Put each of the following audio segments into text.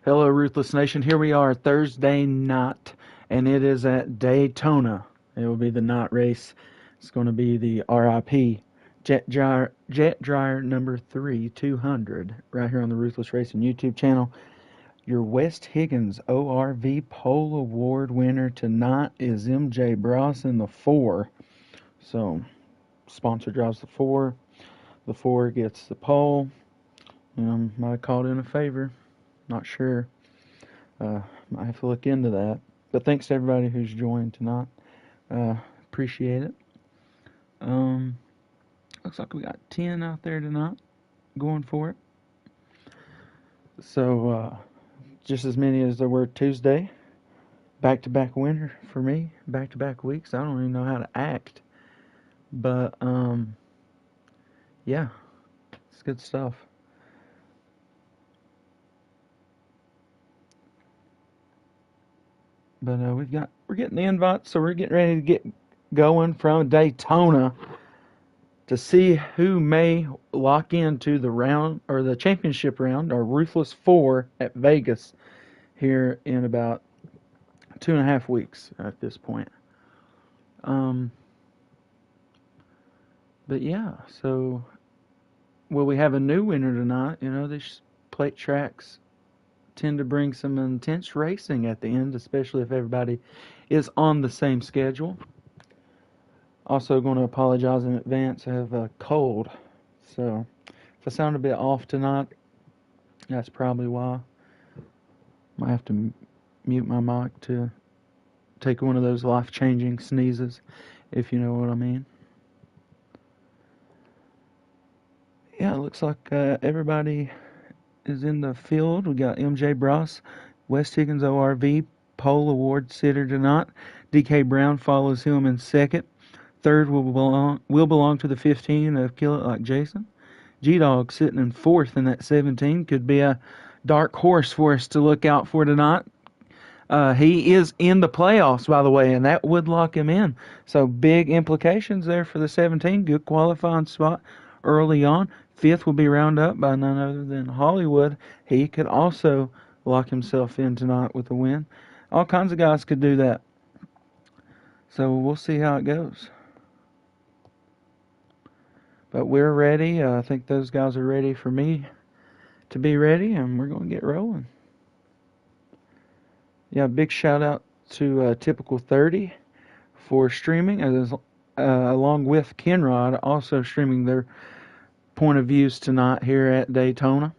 Hello, Ruthless Nation. Here we are Thursday night, and it is at Daytona. It will be the night race. It's going to be the RIP Jet Dryer number 200 right here on the Ruthless Racing YouTube channel. Your West Higgins ORV Pole Award winner tonight is MJ Bross in the 4. So, sponsor drives the 4. The 4 gets the pole. Might have called in a favor. Not sure. Might have to look into that. But thanks to everybody who's joined tonight. Appreciate it. Looks like we got 10 out there tonight going for it. So, just as many as there were Tuesday. Back-to-back winner for me. Back-to-back weeks. I don't even know how to act. But, yeah. It's good stuff. But we're getting the invites, so we're getting ready to get going from Daytona to see who may lock into the round or the championship round or Ruthless 4 at Vegas here in about 2.5 weeks at this point. But yeah, so will we have a new winner tonight? These plate tracks tend to bring some intense racing at the end, especially if everybody is on the same schedule. Also going to apologize in advance. I have a cold, so if I sound a bit off tonight, that's probably why. Might have to mute my mic to take one of those life-changing sneezes, if you know what I mean. Yeah, it looks like everybody is in the field. We got MJ Bross, West Higgins ORV Pole Award sitter tonight. DK Brown follows him in second. Third will belong to the 15 of Kill It Like Jason. G-Dog sitting in fourth in that 17. Could be a dark horse for us to look out for tonight. He is in the playoffs, by the way, and that would lock him in. So big implications there for the 17. Good qualifying spot early on. Fifth will be rounded up by none other than Hollywood. He could also lock himself in tonight with a win. All kinds of guys could do that. So we'll see how it goes. But we're ready. I think those guys are ready for me to be ready, and we're going to get rolling. Yeah, big shout out to Typical 30 for streaming, along with Kenrod, also streaming their point of views tonight here at Daytona.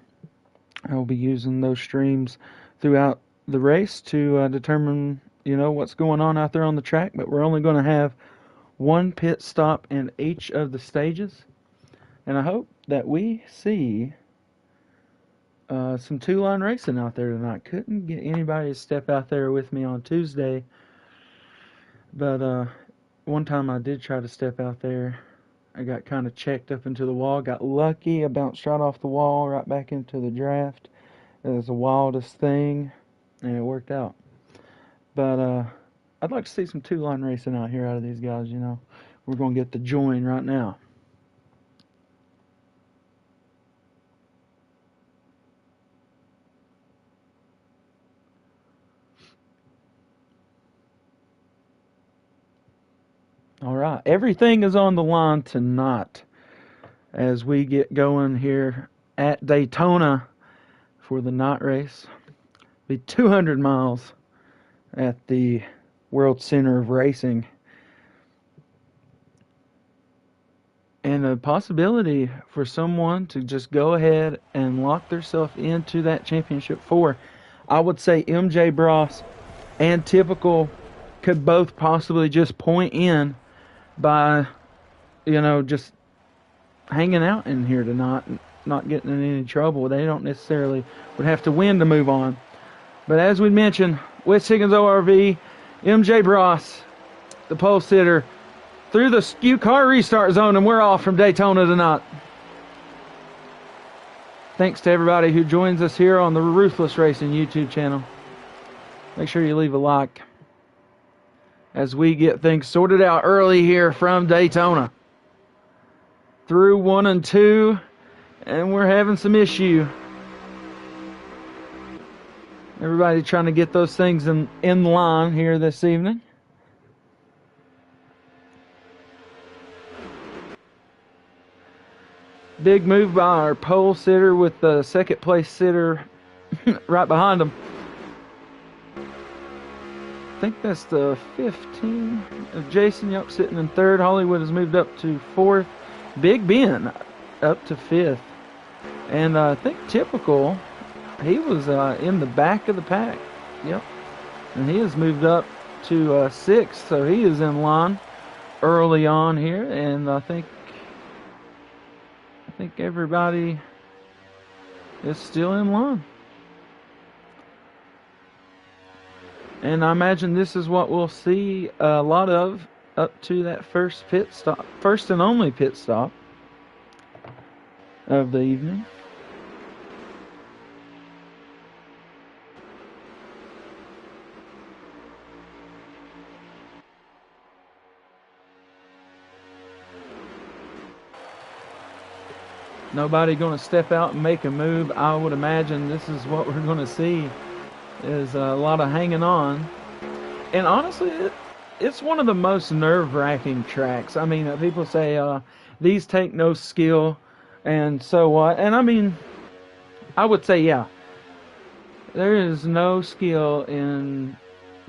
I'll be using those streams throughout the race to determine, what's going on out there on the track, but we're only going to have one pit stop in each of the stages, and I hope that we see some two-line racing out there tonight. Couldn't get anybody to step out there with me on Tuesday, but one time I did try to step out there. I got kind of checked up into the wall. Got lucky. I bounced right off the wall, right back into the draft. It was the wildest thing, and it worked out. But I'd like to see some two-line racing out here out of these guys, We're going to get the join right now. All right, everything is on the line tonight as we get going here at Daytona for the night race. It'll be 200 miles at the World Center of Racing. And the possibility for someone to just go ahead and lock themselves into that championship 4. I would say MJ Bross and Typical could both possibly just point in by, just hanging out in here tonight and not getting in any trouble. They don't necessarily would have to win to move on. But as we mentioned, West Higgins ORV, MJ Bross, the pole sitter, through the skew car restart zone, and we're off from Daytona tonight. Thanks to everybody who joins us here on the Ruthless Racing YouTube channel. Make sure you leave a like as we get things sorted out early here from Daytona. Through 1 and 2, and we're having some issue. Everybody trying to get those things in line here this evening. Big move by our pole sitter with the second place sitter right behind him. I think that's the 15 of Jason. Yep, sitting in third. Hollywood has moved up to fourth. Big Ben up to fifth. And I think Typical, he was in the back of the pack. Yep. And he has moved up to sixth, so he is in line early on here. And I think everybody is still in line. And I imagine this is what we'll see a lot of up to that first and only pit stop of the evening. Nobody going to step out and make a move. I would imagine this is what we're going to see, is a lot of hanging on. And honestly, it's one of the most nerve-wracking tracks. I mean, people say these take no skill, and so what? And I mean, I would say, yeah, there is no skill in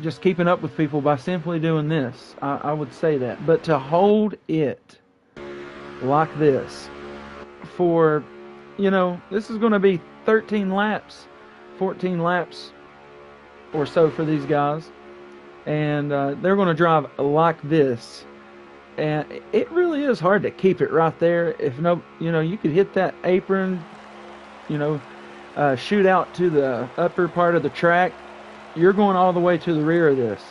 just keeping up with people by simply doing this. I would say that. But to hold it like this for, this is going to be 13 laps, 14 laps or so for these guys. And they're going to drive like this. And it really is hard to keep it right there. If you could hit that apron, shoot out to the upper part of the track. You're going all the way to the rear of this.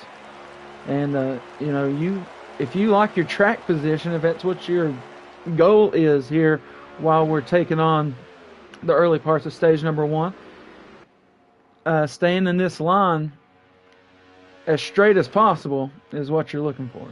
And, if you like your track position, if that's what your goal is here while we're taking on the early parts of stage number one, staying in this line as straight as possible is what you're looking for.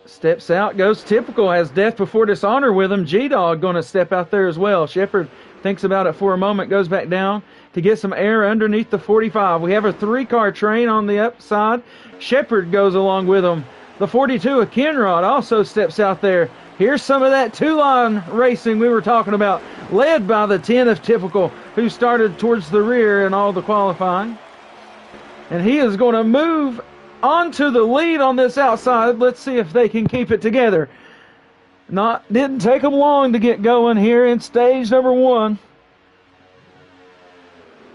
Steps out, goes Typical, has Death Before Dishonor with him. G-Dog going to step out there as well. Shepard thinks about it for a moment, goes back down to get some air underneath the 45. We have a 3-car train on the upside. Shepard goes along with him. The 42 of Kenrod also steps out there. Here's some of that two-line racing we were talking about, led by the 10 of Typical, who started towards the rear in all the qualifying. And he is going to move onto the lead on this outside. Let's see if they can keep it together. Didn't take them long to get going here in stage number one.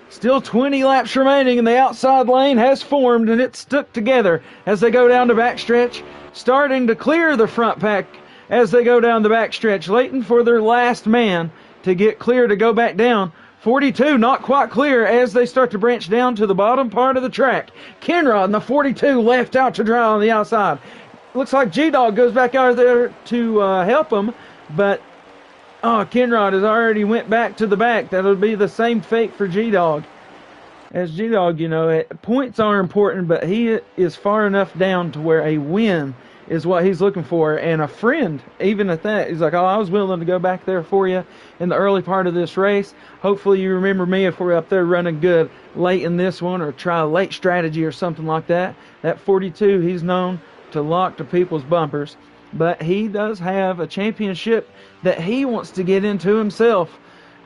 Still 20 laps remaining, and the outside lane has formed, and it's stuck together as they go down the backstretch, starting to clear the front pack as they go down the backstretch, waiting for their last man to get clear to go back down. 42 not quite clear as they start to branch down to the bottom part of the track. Kenrod and the 42 left out to dry on the outside. Looks like G-Dog goes back out there to help him, but Kenrod has already went back to the back. That'll be the same fate for G-Dog. As G-Dog, points are important, but he is far enough down to where a win is what he's looking for, and a friend, even at that. He's like, I was willing to go back there for you in the early part of this race. Hopefully you remember me if we're up there running good late in this one, or try a late strategy or something like that. That 42, he's known to lock to people's bumpers, but he does have a championship that he wants to get into himself,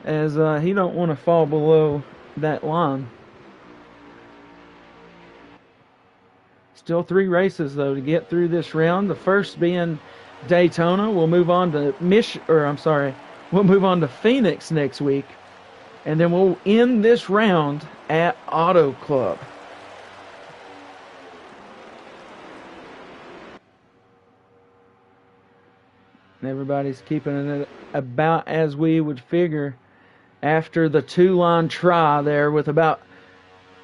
as he don't want to fall below that line. Still 3 races, though, to get through this round. The first being Daytona. We'll move on to we'll move on to Phoenix next week. And then we'll end this round at Auto Club. Everybody's keeping it about as we would figure after the 2-line try there with about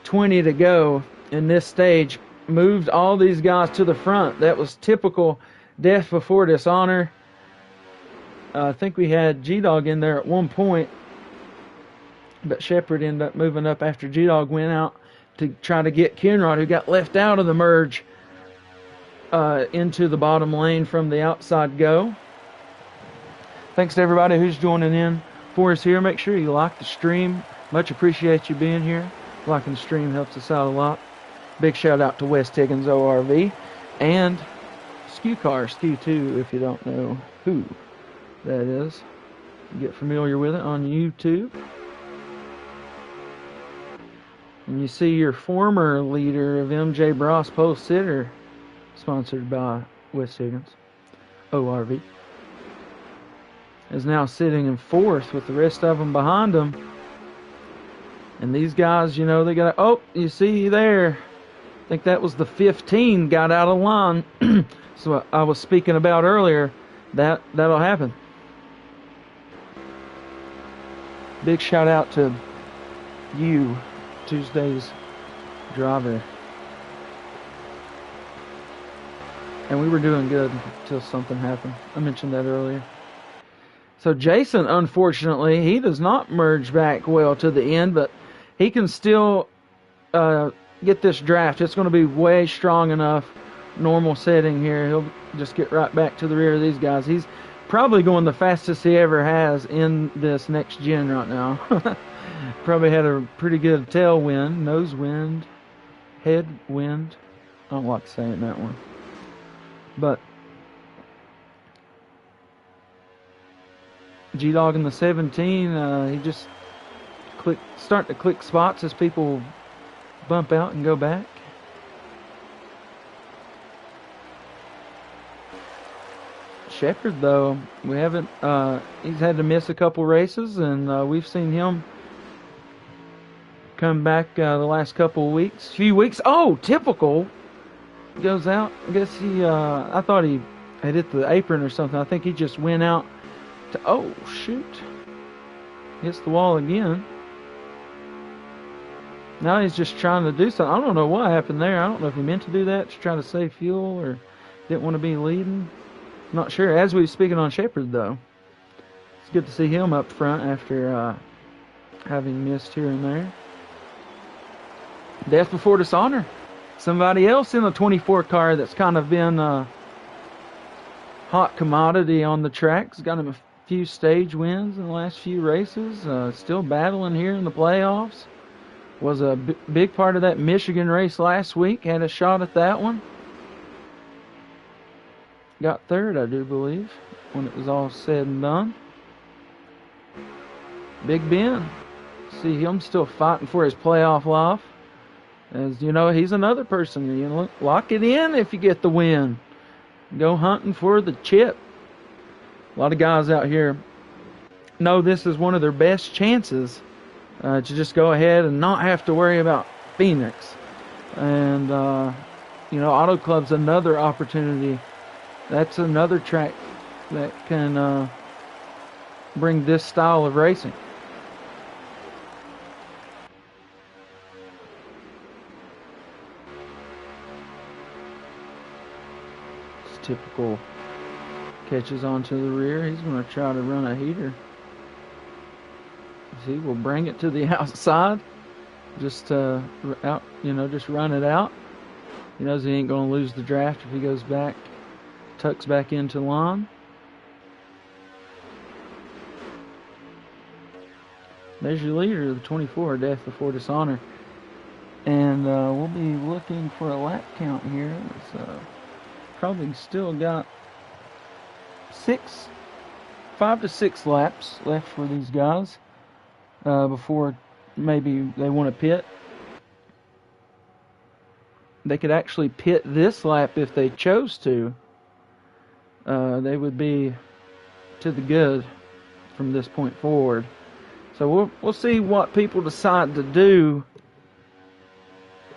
20 to go in this stage. Moved all these guys to the front. That was Typical, Death Before Dishonor. I think we had G-Dog in there at one point, but Shepard ended up moving up after G-Dog went out to try to get Kenrod, who got left out of the merge. into the bottom lane from the outside go. Thanks to everybody who's joining in for us here. Make sure you like the stream. Much appreciate you being here. Liking the stream helps us out a lot. Big shout out to West Higgins ORV and Skew2 if you don't know who that is. Get familiar with it on YouTube. And you see your former leader of MJ Bros Pole Sitter, sponsored by West Higgins ORV, is now sitting in fourth with the rest of them behind him. And these guys, you know, they got, oh, you see there, I think that was the 15 got out of line. So I was speaking about earlier, that'll happen. Big shout out to you, Tuesday's driver. And we were doing good until something happened. I mentioned that earlier. So Jason, unfortunately, he does not merge back well to the end, but he can still get this draft. It's going to be way strong enough. Normal setting here. He'll just get right back to the rear of these guys. He's probably going the fastest he ever has in this next gen right now. Probably had a pretty good tailwind, nose wind, head wind. I don't like saying that one. But G-Dog in the 17, he just starting to click spots as people bump out and go back. Shepherd, though, we haven't, he's had to miss a couple races, and we've seen him come back the last few weeks. Oh, typical. Goes out. I guess I thought he had hit the apron or something. I think he just went out to, oh, shoot. Hits the wall again. Now he's just trying to do something. I don't know what happened there. I don't know if he meant to do that to try to save fuel or didn't want to be leading. Not sure. As we were speaking on Shepherd, though, it's good to see him up front after having missed here and there. Death before dishonor. Somebody else in the 24 car that's kind of been a hot commodity on the track. Has got him a few stage wins in the last few races. Still battling here in the playoffs. Was a big part of that Michigan race last week. Had a shot at that one. Got third, I do believe, when it was all said and done. Big Ben. See him still fighting for his playoff life. As you know, he's another person. You know, lock it in if you get the win. Go hunting for the chip. A lot of guys out here know this is one of their best chances to just go ahead and not have to worry about Phoenix. And, you know, Auto Club's another opportunity. That's another track that can bring this style of racing. It's typical. Catches onto the rear. He's going to try to run a heater. See, we'll bring it to the outside. Just out, you know, just run it out. He knows he ain't going to lose the draft if he goes back. Tucks back into line. There's your leader, the 24, Death Before Dishonor. And we'll be looking for a lap count here. It's probably still got 5 to 6 laps left for these guys before maybe they want to pit. They could actually pit this lap if they chose to. They would be to the good from this point forward. So we'll see what people decide to do,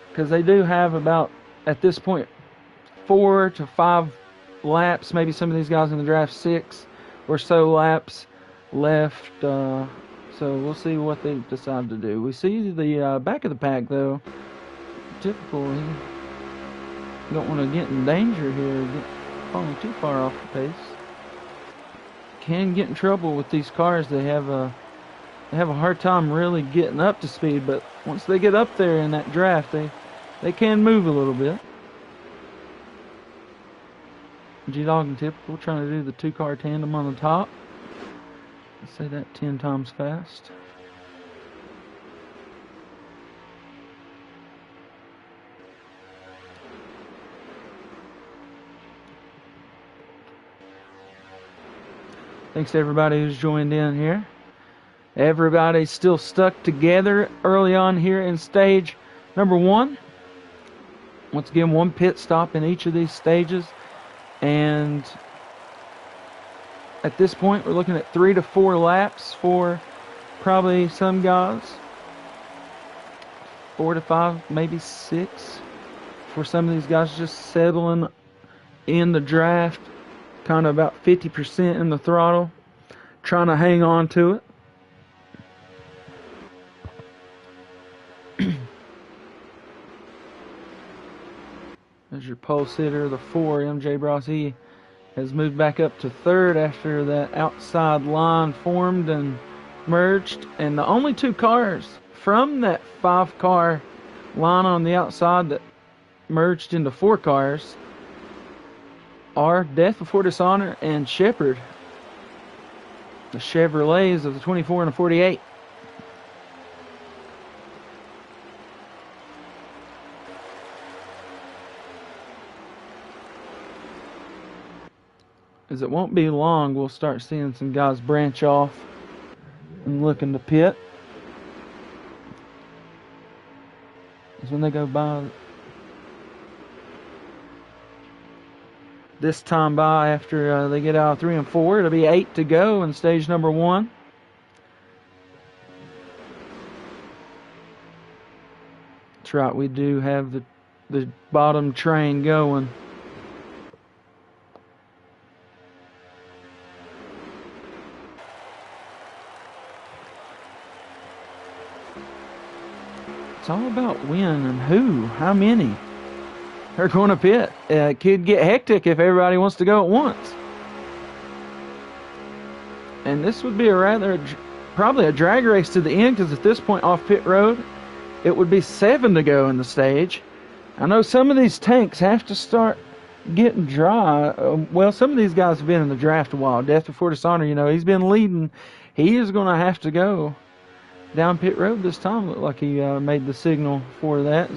because they do have about, at this point, 4 to 5 laps, maybe some of these guys in the draft 6 or so laps left. So we'll see what they decide to do. We see the back of the pack, though. Typical. You don't want to get in danger here, falling too far off the pace. Can get in trouble with these cars. They have a hard time really getting up to speed, but once they get up there in that draft, they can move a little bit. G-Dog and Typical trying to do the 2-car tandem on the top. Let's say that 10 times fast. Thanks to everybody who's joined in here. Everybody's still stuck together early on here in stage number 1. Once again, 1 pit stop in each of these stages. And at this point, we're looking at 3 to 4 laps for probably some guys. 4 to 5, maybe 6 for some of these guys, just settling in the draft, kind of about 50% in the throttle, trying to hang on to it. There's your pole sitter, the 4, MJ Bross. He has moved back up to 3rd after that outside line formed and merged. And the only 2 cars from that 5-car line on the outside that merged into 4 cars are Death Before Dishonor and Shepherd, the Chevrolets of the 24 and the 48. As it won't be long, we'll start seeing some guys branch off and look in the pit. Is when they go by this time by after they get out of 3 and 4. It'll be 8 to go in stage number 1. That's right, we do have the bottom train going. It's all about when and who, how many are going to pit. It could get hectic if everybody wants to go at once. And this would be probably a drag race to the end, because at this point off pit road, it would be 7 to go in the stage. I know some of these tanks have to start getting dry. Well, some of these guys have been in the draft a while. Death Before Dishonor, he's been leading. He is going to have to go down pit road this time. Looked like he made the signal for that.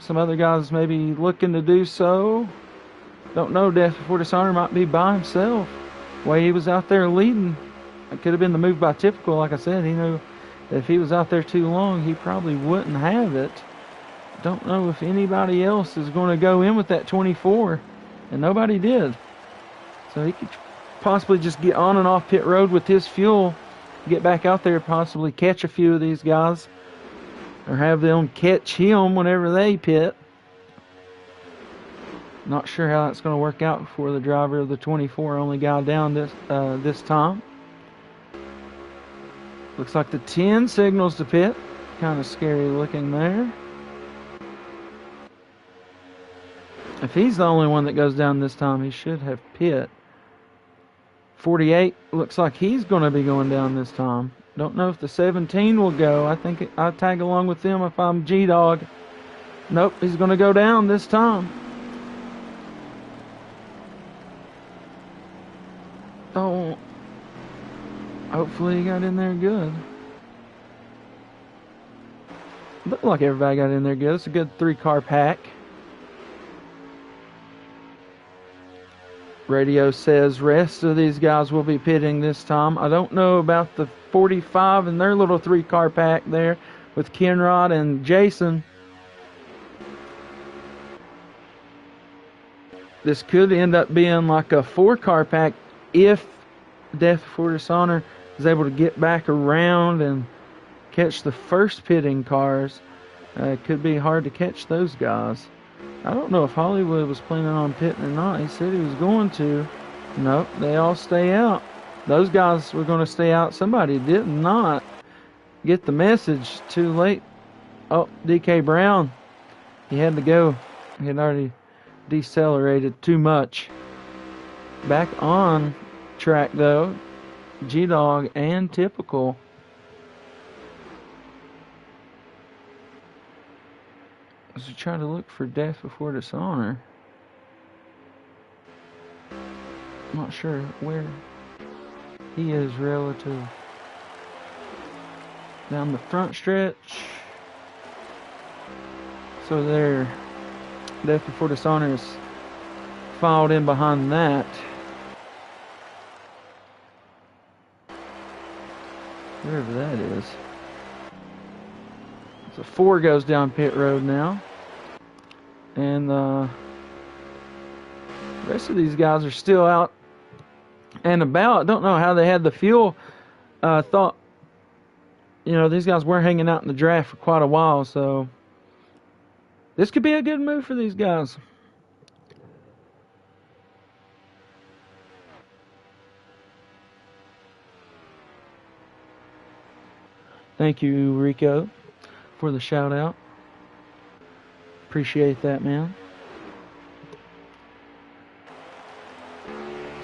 Some other guys maybe looking to do so. Don't know. Death Before Dishonor might be by himself. The way he was out there leading, it could have been the move by Typical. Like I said, he knew that if he was out there too long, he probably wouldn't have it. Don't know if anybody else is going to go in with that 24, and nobody did. So he could possibly just get on and off pit road with his fuel, get back out there, possibly catch a few of these guys, or have them catch him whenever they pit. Not sure how that's going to work out for the driver of the 24, only guy down this time. Looks like the 10 signals to pit. Kind of scary looking there. If he's the only one that goes down this time, he should have pit. 48 looks like he's going to be going down this time. Don't know if the 17 will go. I think I'll tag along with them if I'm G-Dog. Nope, he's going to go down this time. Oh, hopefully he got in there good. Looked like everybody got in there good. It's a good 3-car pack. Radio says rest of these guys will be pitting this time. I don't know about the 45 and their little 3-car pack there with Kenrod and Jason. This could end up being like a 4-car pack if Death Before Dishonor is able to get back around and catch the first pitting cars. It could be hard to catch those guys. I don't know if Hollywood was planning on pitting or not. He said he was going to. Nope, they all stay out. Those guys were going to stay out. Somebody did not get the message too late. Oh, DK Brown. He had to go. He had already decelerated too much. Back on track, though. G-Dog and Typical. As we try to look for Death Before Dishonor. not sure where he is relative down the front stretch. So there, Death Before Dishonor is filed in behind that. Wherever that is. So 4 goes down pit road now. And the rest of these guys are still out and about. Don't know how they had the fuel. Thought, these guys were hanging out in the draft for quite a while, so this could be a good move for these guys. Thank you, Rico, for the shout out. Appreciate that, man.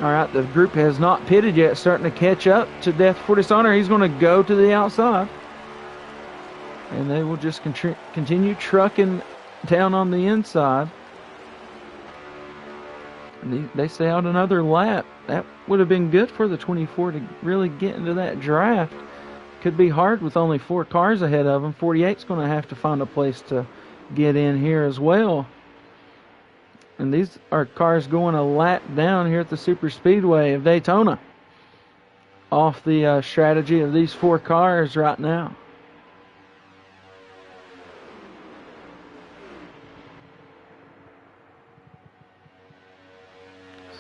All right, the group has not pitted yet, starting to catch up to Death Before Dishonor. He's going to go to the outside. And they will just continue trucking down on the inside. And they stay out another lap. That would have been good for the 24 to really get into that draft. Could be hard with only 4 cars ahead of them. 48's going to have to find a place to get in here as well. And these are cars going a lap down here at the Super Speedway of Daytona. Off the strategy of these 4 cars right now.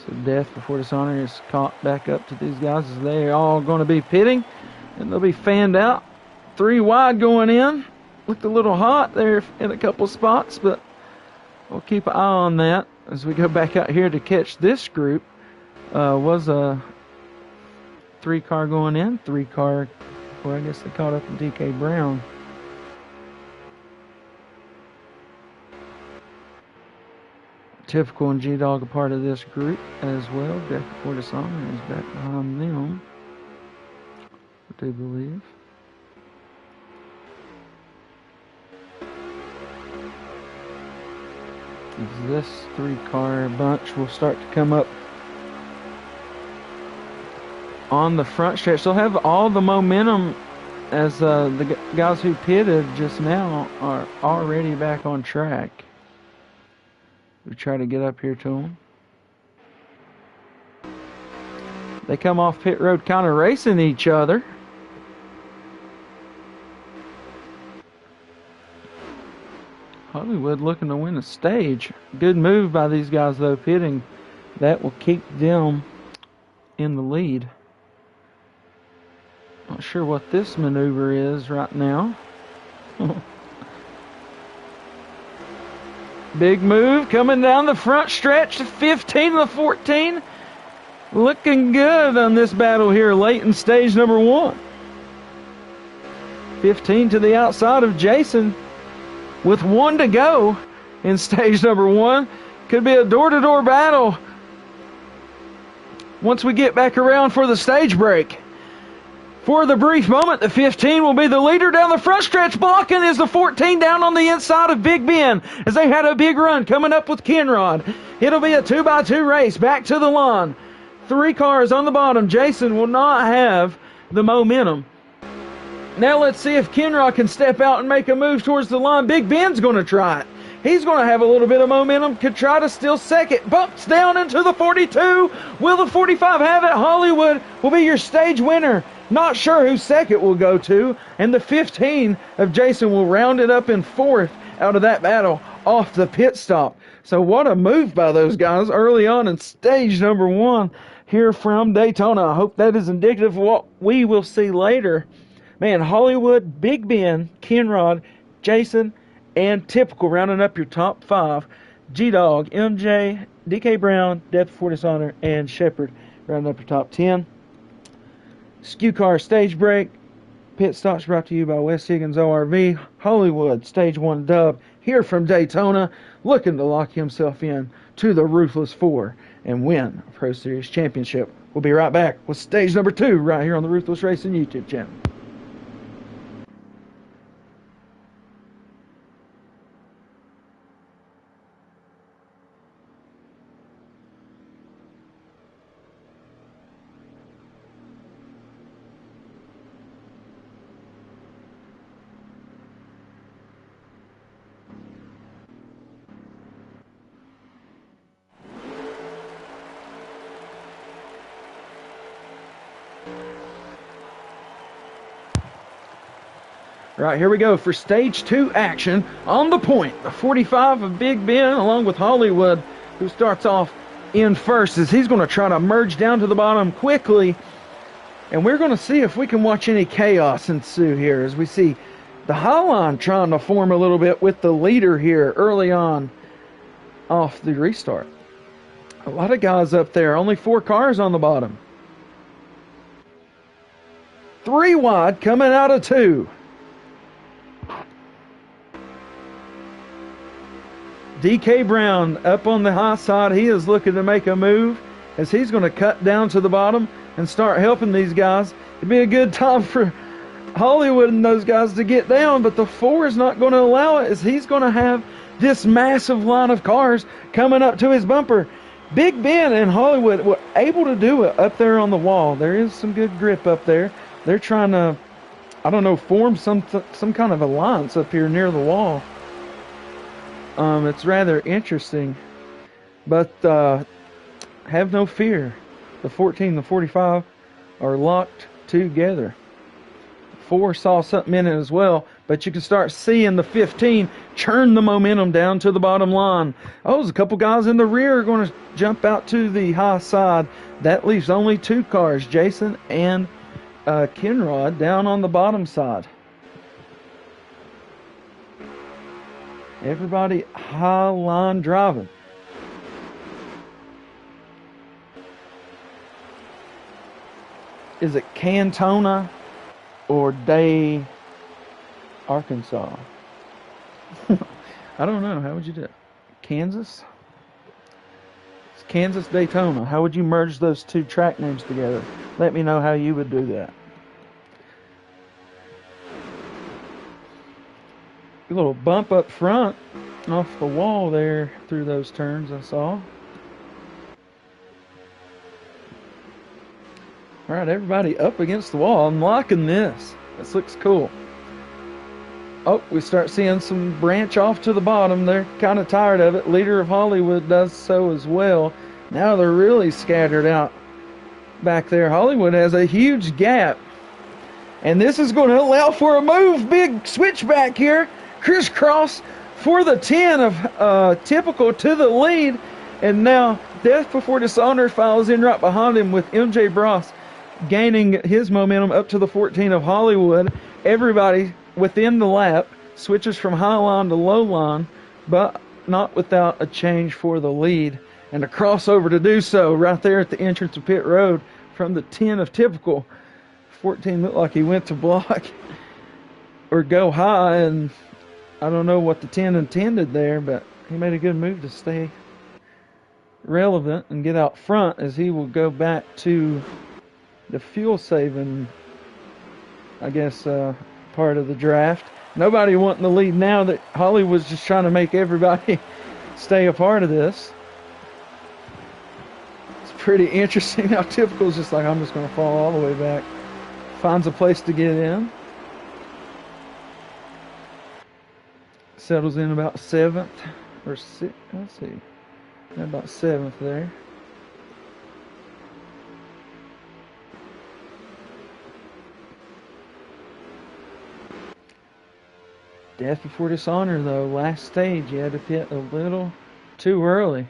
So Death Before Dishonor is caught back up to these guys as they are all going to be pitting. And they'll be fanned out. 3 wide going in. Looked a little hot there in a couple spots, but we'll keep an eye on that as we go back out here to catch this group. Was a 3 car going in, 3 car, well, I guess they caught up with DK Brown. Typical and G-Dog a part of this group as well. Death Before Dishonor is back behind them, I do believe. This 3-car bunch will start to come up on the front stretch. They'll have all the momentum as the guys who pitted just now are already back on track. We try to get up here to them. They come off pit road kind of racing each other. Hollywood looking to win a stage. Good move by these guys, though, pitting. That will keep them in the lead. Not sure what this maneuver is right now. Big move coming down the front stretch to 15 to 14. Looking good on this battle here late in stage number 1. 15 to the outside of Jason. With 1 to go in stage number 1. Could be a door-to-door battle once we get back around for the stage break. For the brief moment, the 15 will be the leader down the front stretch. Blocking is the 14 down on the inside of Big Ben as they had a big run coming up with Kenrod. It'll be a 2x2 race back to the line. 3 cars on the bottom. Jason will not have the momentum. Now let's see if Kenrod can step out and make a move towards the line. Big Ben's going to try it. He's going to have a little bit of momentum. Could try to steal second. Bumps down into the 42. Will the 45 have it? Hollywood will be your stage winner. Not sure who second will go to. And the 15 of Jason will round it up in 4th out of that battle off the pit stop. So what a move by those guys early on in stage number 1 here from Daytona. I hope that is indicative of what we will see later. Man, Hollywood, Big Ben, Kenrod, Jason, and Typical rounding up your top 5. G-Dog, MJ, DK Brown, Death Before Dishonor, and Shepard rounding up your top 10. Skew Car Stage Break. Pit stops brought to you by West Higgins ORV. Hollywood, Stage 1 dub here from Daytona, looking to lock himself in to the Ruthless 4 and win a Pro Series championship. We'll be right back with stage number 2 right here on the Ruthless Racing YouTube channel. Right, here we go for stage 2 action on the point. The 45 of Big Ben along with Hollywood, who starts off in first as he's going to try to merge down to the bottom quickly. And we're going to see if we can watch any chaos ensue here as we see the high line trying to form a little bit with the leader here early on off the restart. A lot of guys up there, only 4 cars on the bottom. 3 wide coming out of 2. DK Brown up on the high side. He is looking to make a move as he's going to cut down to the bottom and start helping these guys. It'd be a good time for Hollywood and those guys to get down, but the 4 is not going to allow it as he's going to have this massive line of cars coming up to his bumper. Big Ben and Hollywood were able to do it up there on the wall. There is some good grip up there. They're trying to, I don't know, form some kind of alliance up here near the wall. It's rather interesting, but have no fear. The 14 and the 45 are locked together. 4 saw something in it as well, but you can start seeing the 15 churn the momentum down to the bottom line. Oh, there's a couple guys in the rear are going to jump out to the high side. That leaves only 2 cars, Jason and Kenrod, down on the bottom side. Everybody high line driving. Is it Cantona or Day, Arkansas? I don't know. How would you do it? Kansas? It's Kansas Daytona. How would you merge those 2 track names together? Let me know how you would do that. A little bump up front off the wall there through those turns I saw. All right, everybody up against the wall. I'm liking this. This looks cool. Oh, we start seeing some branch off to the bottom. They're kind of tired of it. Leader of Hollywood does so as well. Now they're really scattered out back there. Hollywood has a huge gap. And this is going to allow for a move. Big switchback here. Crisscross for the 10 of Typical to the lead. And now Death Before Dishonor follows in right behind him with MJ Bross gaining his momentum up to the 14 of Hollywood. Everybody within the lap switches from high line to low line, but not without a change for the lead. And a crossover to do so right there at the entrance of pit road from the 10 of Typical. 14 looked like he went to block or go high, and I don't know what the 10 intended there, but he made a good move to stay relevant and get out front as he will go back to the fuel saving, I guess, part of the draft. Nobody wanting the lead now that Hollywood's just trying to make everybody stay a part of this. It's pretty interesting how Typical's just like, I'm just going to fall all the way back. Finds a place to get in. Settles in about 7th or 6th. Let's see. About 7th there. Death Before Dishonor, though, last stage, you had to pit a little too early.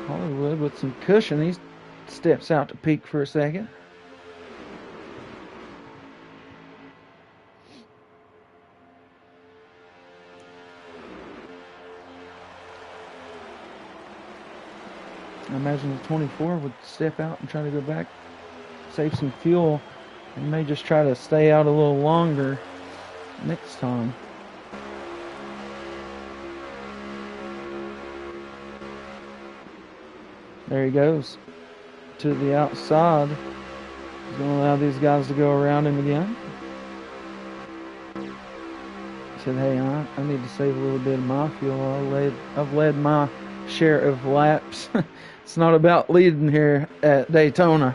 Hollywood with some cushion. He steps out to peek for a second. I imagine the 24 would step out and try to go back, save some fuel, and may just try to stay out a little longer next time. There he goes to the outside. He's going to allow these guys to go around him again. He said, hey, I need to save a little bit of my fuel. I've led my share of laps. It's not about leading here at Daytona.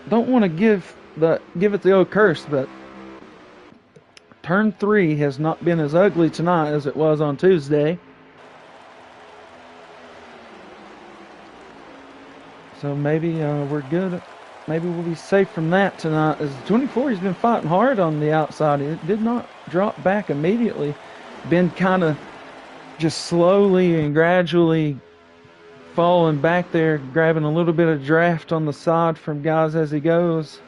Don't want to give it the old curse, but turn 3 has not been as ugly tonight as it was on Tuesday. So maybe we're good maybe we'll be safe from that tonight. As 24, he's been fighting hard on the outside. It did not drop back immediately. Been kind of just slowly and gradually falling back there, grabbing a little bit of draft on the side from guys as he goes.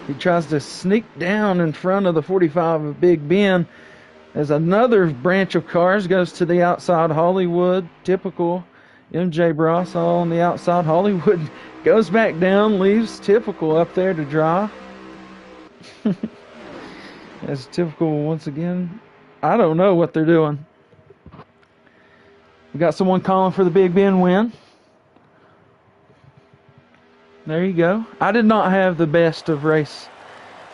He tries to sneak down in front of the 45 of Big Ben as another branch of cars goes to the outside. Hollywood, typical. MJ Bross all on the outside. Hollywood goes back down, leaves typical up there to dry. As typical once again. I don't know what they're doing. We got someone calling for the Big Ben win. There you go. I did not have the best of race.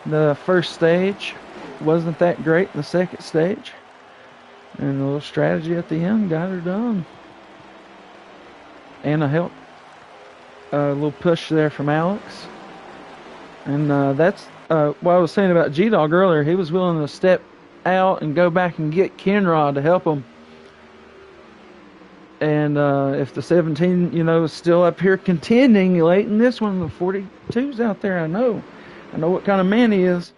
The first stage wasn't that great. The second stage. And a little strategy at the end got her done. And a little push there from Alex. And that's what I was saying about G-Dog earlier. He was willing to step out and go back and get Kenrod to help him. And if the 17, is still up here contending late in this one, the 42's out there, I know what kind of man he is.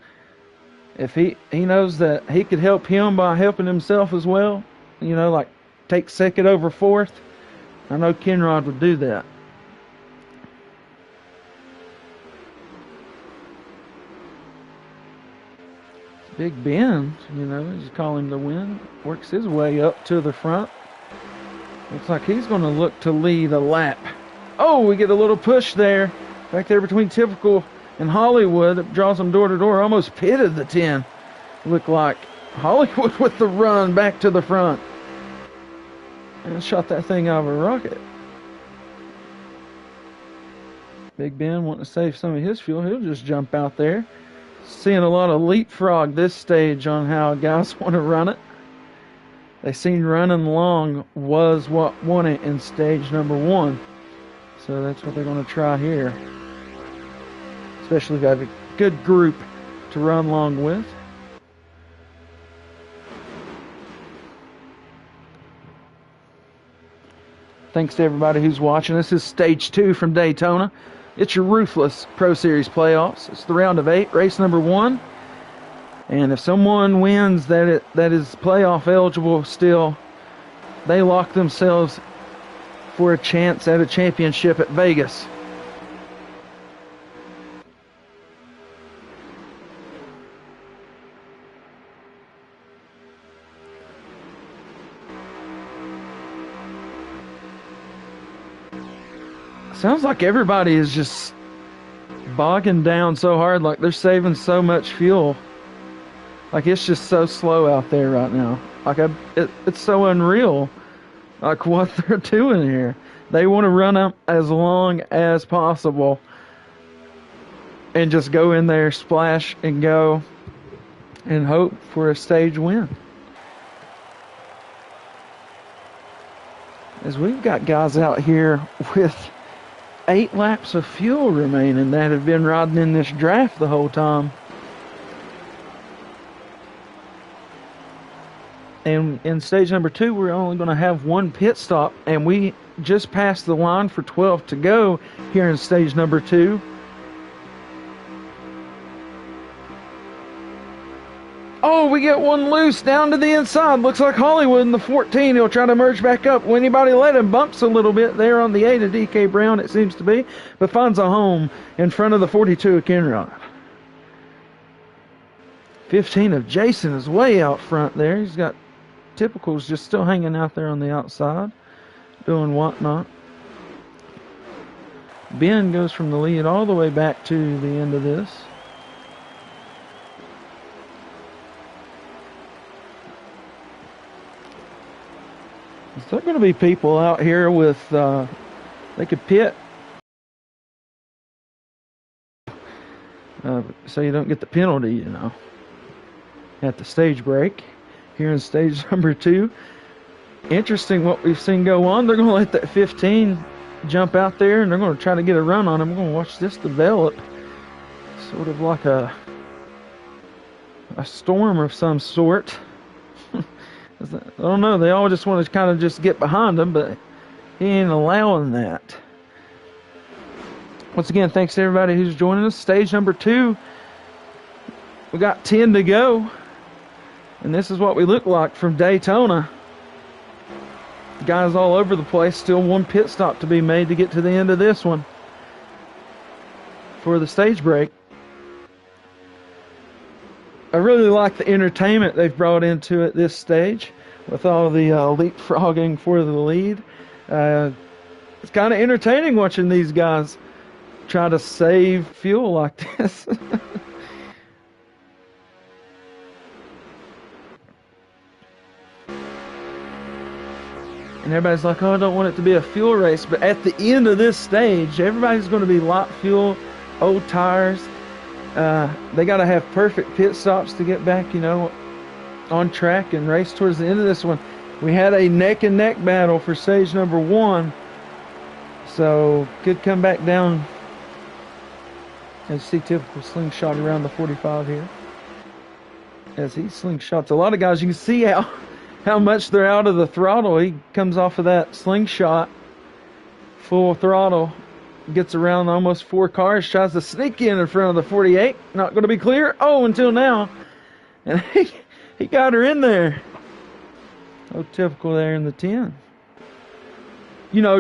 If he knows that he could help him by helping himself as well, like take second over fourth, I know Kenrod would do that. Big Ben, he's calling the win, works his way up to the front. Looks like he's going to look to lead a lap. Oh, we get a little push there. Back there between Typical and Hollywood. That draws them door to door. Almost pitted the 10. Looked like Hollywood with the run back to the front. And shot that thing out of a rocket. Big Ben wanting to save some of his fuel. He'll just jump out there. Seeing a lot of leapfrog this stage on how guys want to run it. They seen running long was what won it in stage number 1. So that's what they're going to try here. Especially if you have a good group to run long with. Thanks to everybody who's watching. This is stage 2 from Daytona. It's your Ruthless Pro Series playoffs. It's the round of 8, race number 1. And if someone wins that is playoff eligible still, they lock themselves for a chance at a championship at Vegas. Sounds like everybody is just bogging down so hard, like they're saving so much fuel. Like, it's just so slow out there right now. Like, it's so unreal, like, what they're doing here. They want to run up as long as possible and just go in there, splash, and go, and hope for a stage win. As we've got guys out here with 8 laps of fuel remaining that have been riding in this draft the whole time. And in stage number 2, we're only going to have 1 pit stop, and we just passed the line for 12 to go here in stage number 2. Oh, we get one loose down to the inside. Looks like Hollywood in the 14. He'll try to merge back up. Will anybody let him? Bumps a little bit there on the 8 of DK Brown, it seems to be, but finds a home in front of the 42 of Kenrod. 15 of Jason is way out front there. He's got Typicals just still hanging out there on the outside, doing whatnot. Ben goes from the lead all the way back to the end of this. Is there going to be people out here with, they could pit, so you don't get the penalty, at the stage break. Here in stage number 2. Interesting what we've seen go on. They're going to let that 15 jump out there, and they're going to try to get a run on him. We're going to watch this develop. Sort of like a storm of some sort. I don't know. They all just want to kind of just get behind him, but he ain't allowing that. Once again, thanks to everybody who's joining us. Stage number 2. We got 10 to go. And this is what we look like from Daytona. Guys all over the place. Still one pit stop to be made to get to the end of this one for the stage break. I really like the entertainment they've brought into it this stage with all the leapfrogging for the lead. It's kind of entertaining watching these guys try to save fuel like this. And everybody's like, oh, I don't want it to be a fuel race. But at the end of this stage, everybody's going to be light fuel, old tires. They got to have perfect pit stops to get back, on track and race towards the end of this one. We had a neck and neck battle for stage number 1. So could come back down. As you see, typical slingshot around the 45 here. As he slingshots a lot of guys, you can see how much they're out of the throttle. He comes off of that slingshot, full throttle, gets around almost 4 cars, tries to sneak in front of the 48. Not going to be clear. Oh, until now. And he got her in there. Oh, typical there in the 10.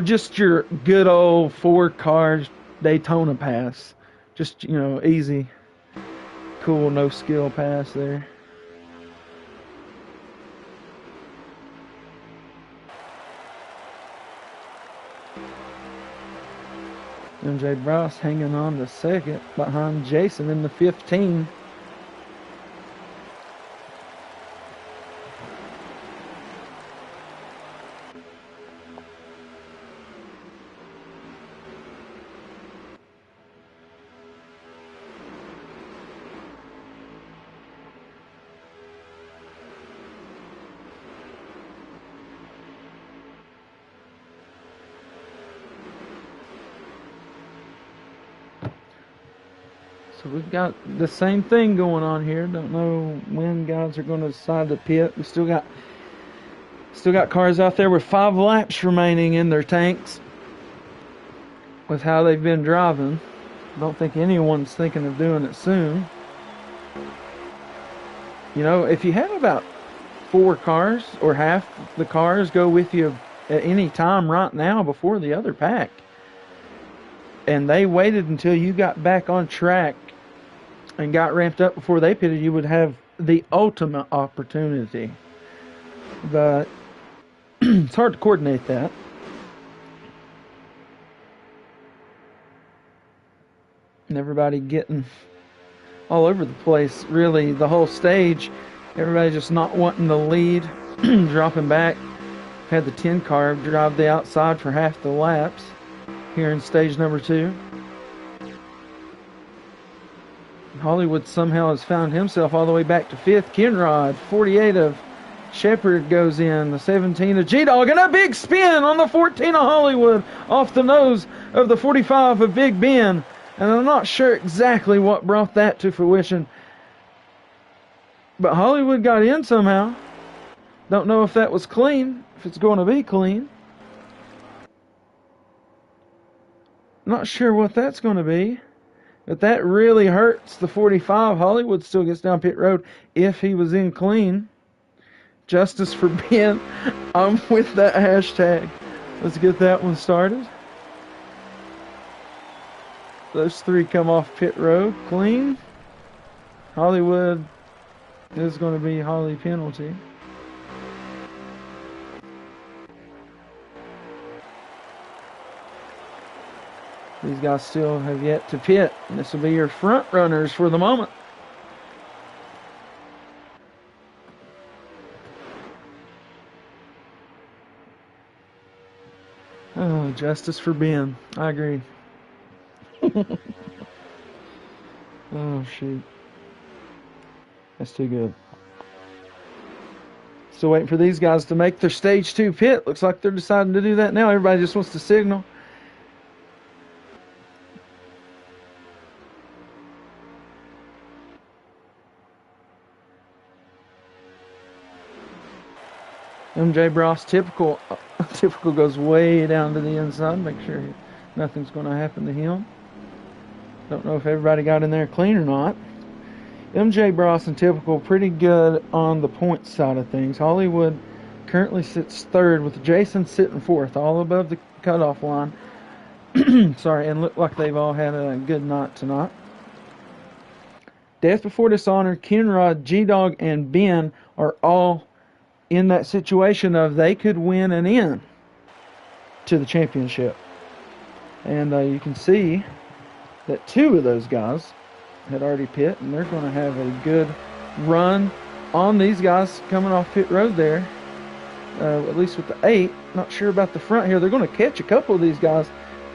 Just your good old 4-car Daytona pass. Just, easy, cool, no skill pass there. MJ Bross hanging on to second behind Jason in the 15. So we've got the same thing going on here. Don't know when guys are going to decide to pit. We still got cars out there with 5 laps remaining in their tanks with how they've been driving. Don't think anyone's thinking of doing it soon. If you have about 4 cars or half the cars go with you at any time right now before the other pack, and they waited until you got back on track and got ramped up before they pitted, you would have the ultimate opportunity. But it's hard to coordinate that. And everybody getting all over the place, really, the whole stage. Everybody just not wanting the lead, dropping back. Had the 10 car drive the outside for half the laps here in stage number 2. Hollywood somehow has found himself all the way back to 5th. Kenrod, 48 of Shepard goes in. The 17 of G-Dog, and a big spin on the 14 of Hollywood off the nose of the 45 of Big Ben. And I'm not sure exactly what brought that to fruition. But Hollywood got in somehow. Don't know if that was clean, if it's going to be clean. Not sure what that's going to be. But that really hurts the 45. Hollywood still gets down pit road if he was in clean. Justice for Ben. I'm with that hashtag. Let's get that one started. Those 3 come off pit road clean. Hollywood is going to be Holly penalty. These guys still have yet to pit. And this will be your front runners for the moment. Oh, justice for Ben. I agree. Oh, shoot. That's too good. Still waiting for these guys to make their stage 2 pit. Looks like they're deciding to do that now. Everybody just wants to signal. MJ Bross, typical goes way down to the inside. Make sure nothing's going to happen to him. Don't know if everybody got in there clean or not. MJ Bros and Typical pretty good on the points side of things. Hollywood currently sits third with Jason sitting fourth, all above the cutoff line. Sorry, and look like they've all had a good night tonight. Death Before Dishonor, Kenrod, G-Dog, and Ben are all in that situation of they could win and in to the championship. And you can see that two of those guys had already pit, and they're going to have a good run on these guys coming off pit road there, at least with the 8. Not sure about the front here. They're going to catch a couple of these guys.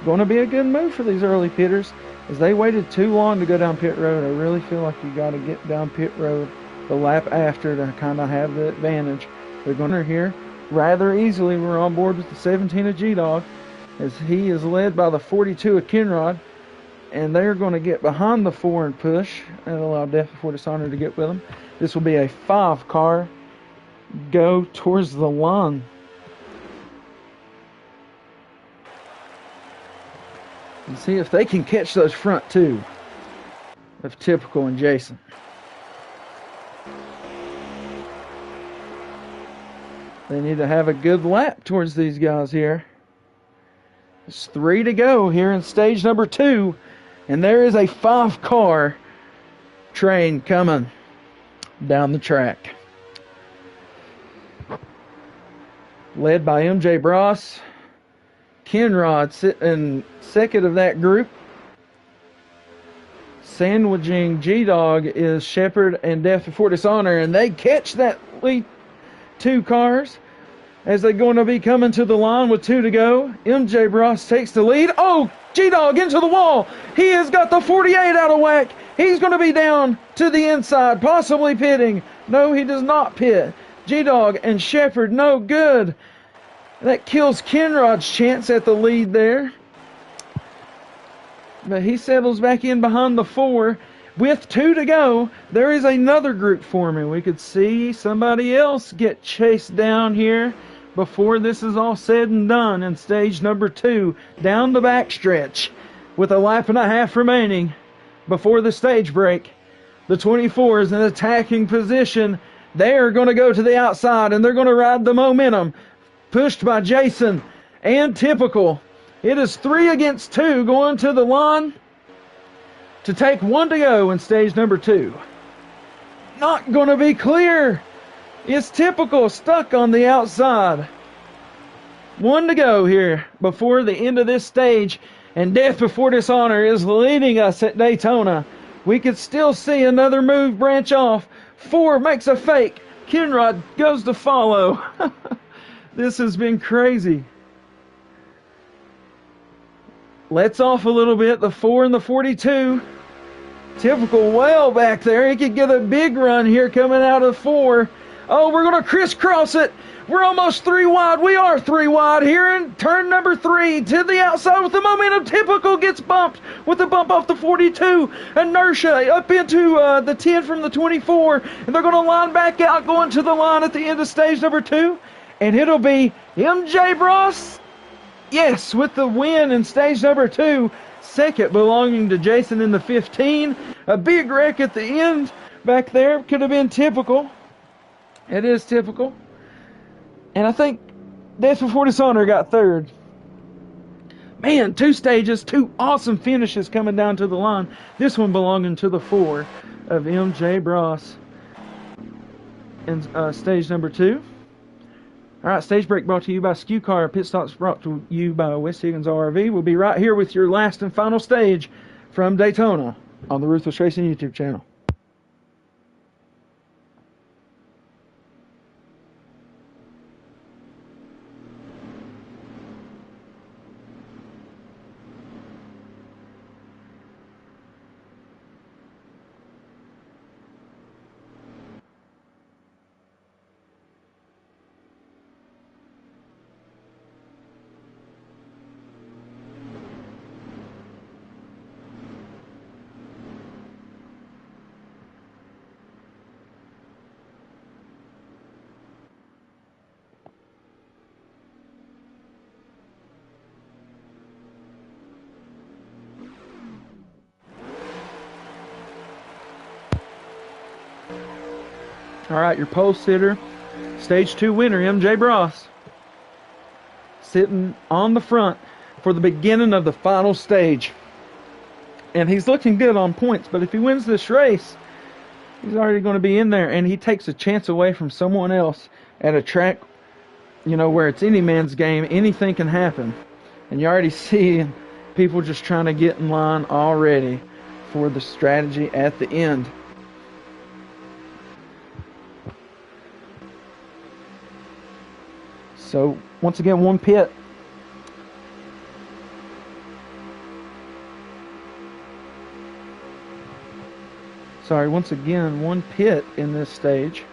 Going to be a good move for these early pitters. As they waited too long to go down pit road, I really feel like you got to get down pit road the lap after to kind of have the advantage. They're going to here rather easily. We're on board with the 17 of G-Dog as he is led by the 42 of Kenrod. And they're going to get behind the 4 and push and allow Death Before Dishonor to get with them. This will be a 5-car go towards the line. And see if they can catch those front two of Typical and Jason. They need to have a good lap towards these guys here. There's 3 to go here in stage number 2. And there is a 5-car train coming down the track. Led by MJ Bros. Kenrod sitting second of that group. Sandwiching G-Dog is Shepherd and Death Before Dishonor. And they catch that lead 2 cars as they're going to be coming to the line with 2 to go. MJ Bros takes the lead. Oh, G-Dog into the wall. He has got the 48 out of whack. He's going to be down to the inside, possibly pitting. No, he does not pit. G-Dog and Shepherd, no good. That kills Kenrod's chance at the lead there. But he settles back in behind the 4. With 2 to go, there is another group forming. We could see somebody else get chased down here before this is all said and done in stage number 2, down the backstretch with a lap and a half remaining before the stage break. The 24 is in attacking position. They're going to go to the outside and they're going to ride the momentum, pushed by Jason and Typical. It is 3 against 2 going to the line to take 1 to go in stage number 2. Not going to be clear. It's Typical stuck on the outside. 1 to go here before the end of this stage, and Death Before Dishonor is leading us at Daytona. We could still see another move branch off. 4 makes a fake. Kenrod goes to follow. This has been crazy. Lets off a little bit. The 4 and the 42. Typical well back there. He could get a big run here coming out of 4. Oh, we're going to crisscross it. We're almost 3 wide. We are 3 wide here in turn number 3 to the outside with the momentum. Typical gets bumped with the bump off the 42. Inertia up into the 10 from the 24. And they're going to line back out going to the line at the end of stage number 2. And it'll be MJ Bros. Yes, with the win in stage number 2. Second belonging to Jason in the 15. A big wreck at the end back there. Could have been Typical. It is Typical. And I think Death Before Dishonor got 3rd. Man, 2 stages, 2 awesome finishes coming down to the line. This one belonging to the 4 of MJ Bros. In stage number 2. All right, stage break brought to you by Skew Car. Pit stops brought to you by West Higgins ORV. We'll be right here with your last and final stage from Daytona on the Ruthless Racing YouTube channel. All right, your pole sitter, Stage 2 winner, MJ Bross, sitting on the front for the beginning of the final stage. And he's looking good on points, but if he wins this race, he's already going to be in there, and he takes a chance away from someone else at a track, where it's any man's game. Anything can happen. And you already see people just trying to get in line already for the strategy at the end. So, once again, one pit. Once again, one pit in this stage.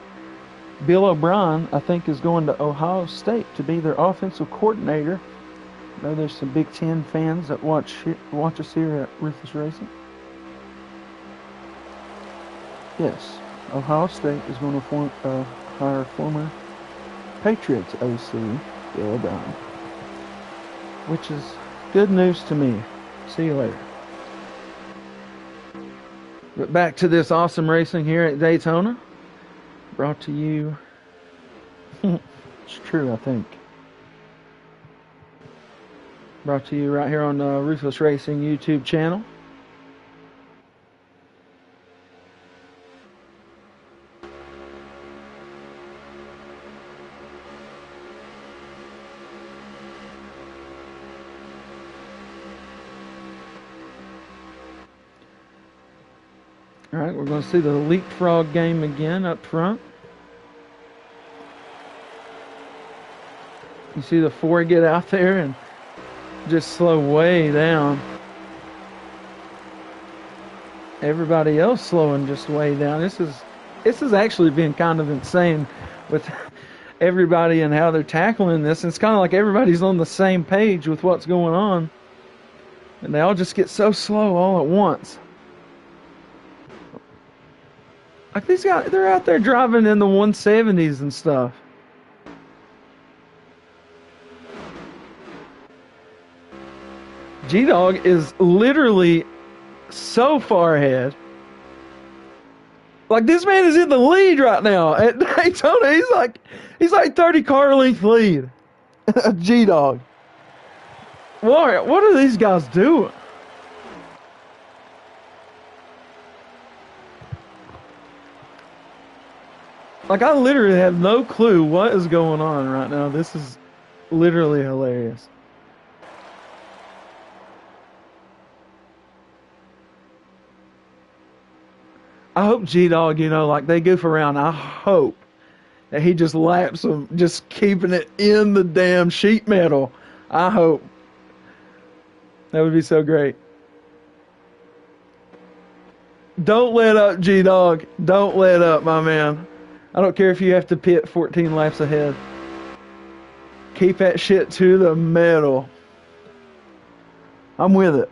Bill O'Brien, I think, is going to Ohio State to be their offensive coordinator. I know there's some Big Ten fans that watch us here at Ruthless Racing. Yes, Ohio State is going to hire former Patriots OC Bill O'Brien, which is good news to me. See you later. But back to this awesome racing here at Daytona. Brought to you. It's true, I think. Brought to you right here on the Ruthless Racing YouTube channel. Alright, we're going to see the leapfrog game again up front. You see the four get out there and just slow way down. Everybody else slowing just way down. This has actually been kind of insane with everybody and how they're tackling this. And it's kind of like everybody's on the same page with what's going on. And they all just get so slow all at once. Like these guys, they're out there driving in the 170s and stuff. G-Dog is literally so far ahead. Like this man is in the lead right now at Daytona. He's like 30 car length lead. G-Dog. What are these guys doing? Like, I literally have no clue what is going on right now. This is literally hilarious. I hope G-Dog, like they goof around. I hope that he just laps them, just keeping it in the damn sheet metal. I hope. That would be so great. Don't let up, G-Dog. Don't let up, my man. I don't care if you have to pit 14 laps ahead. Keep that shit to the metal. I'm with it.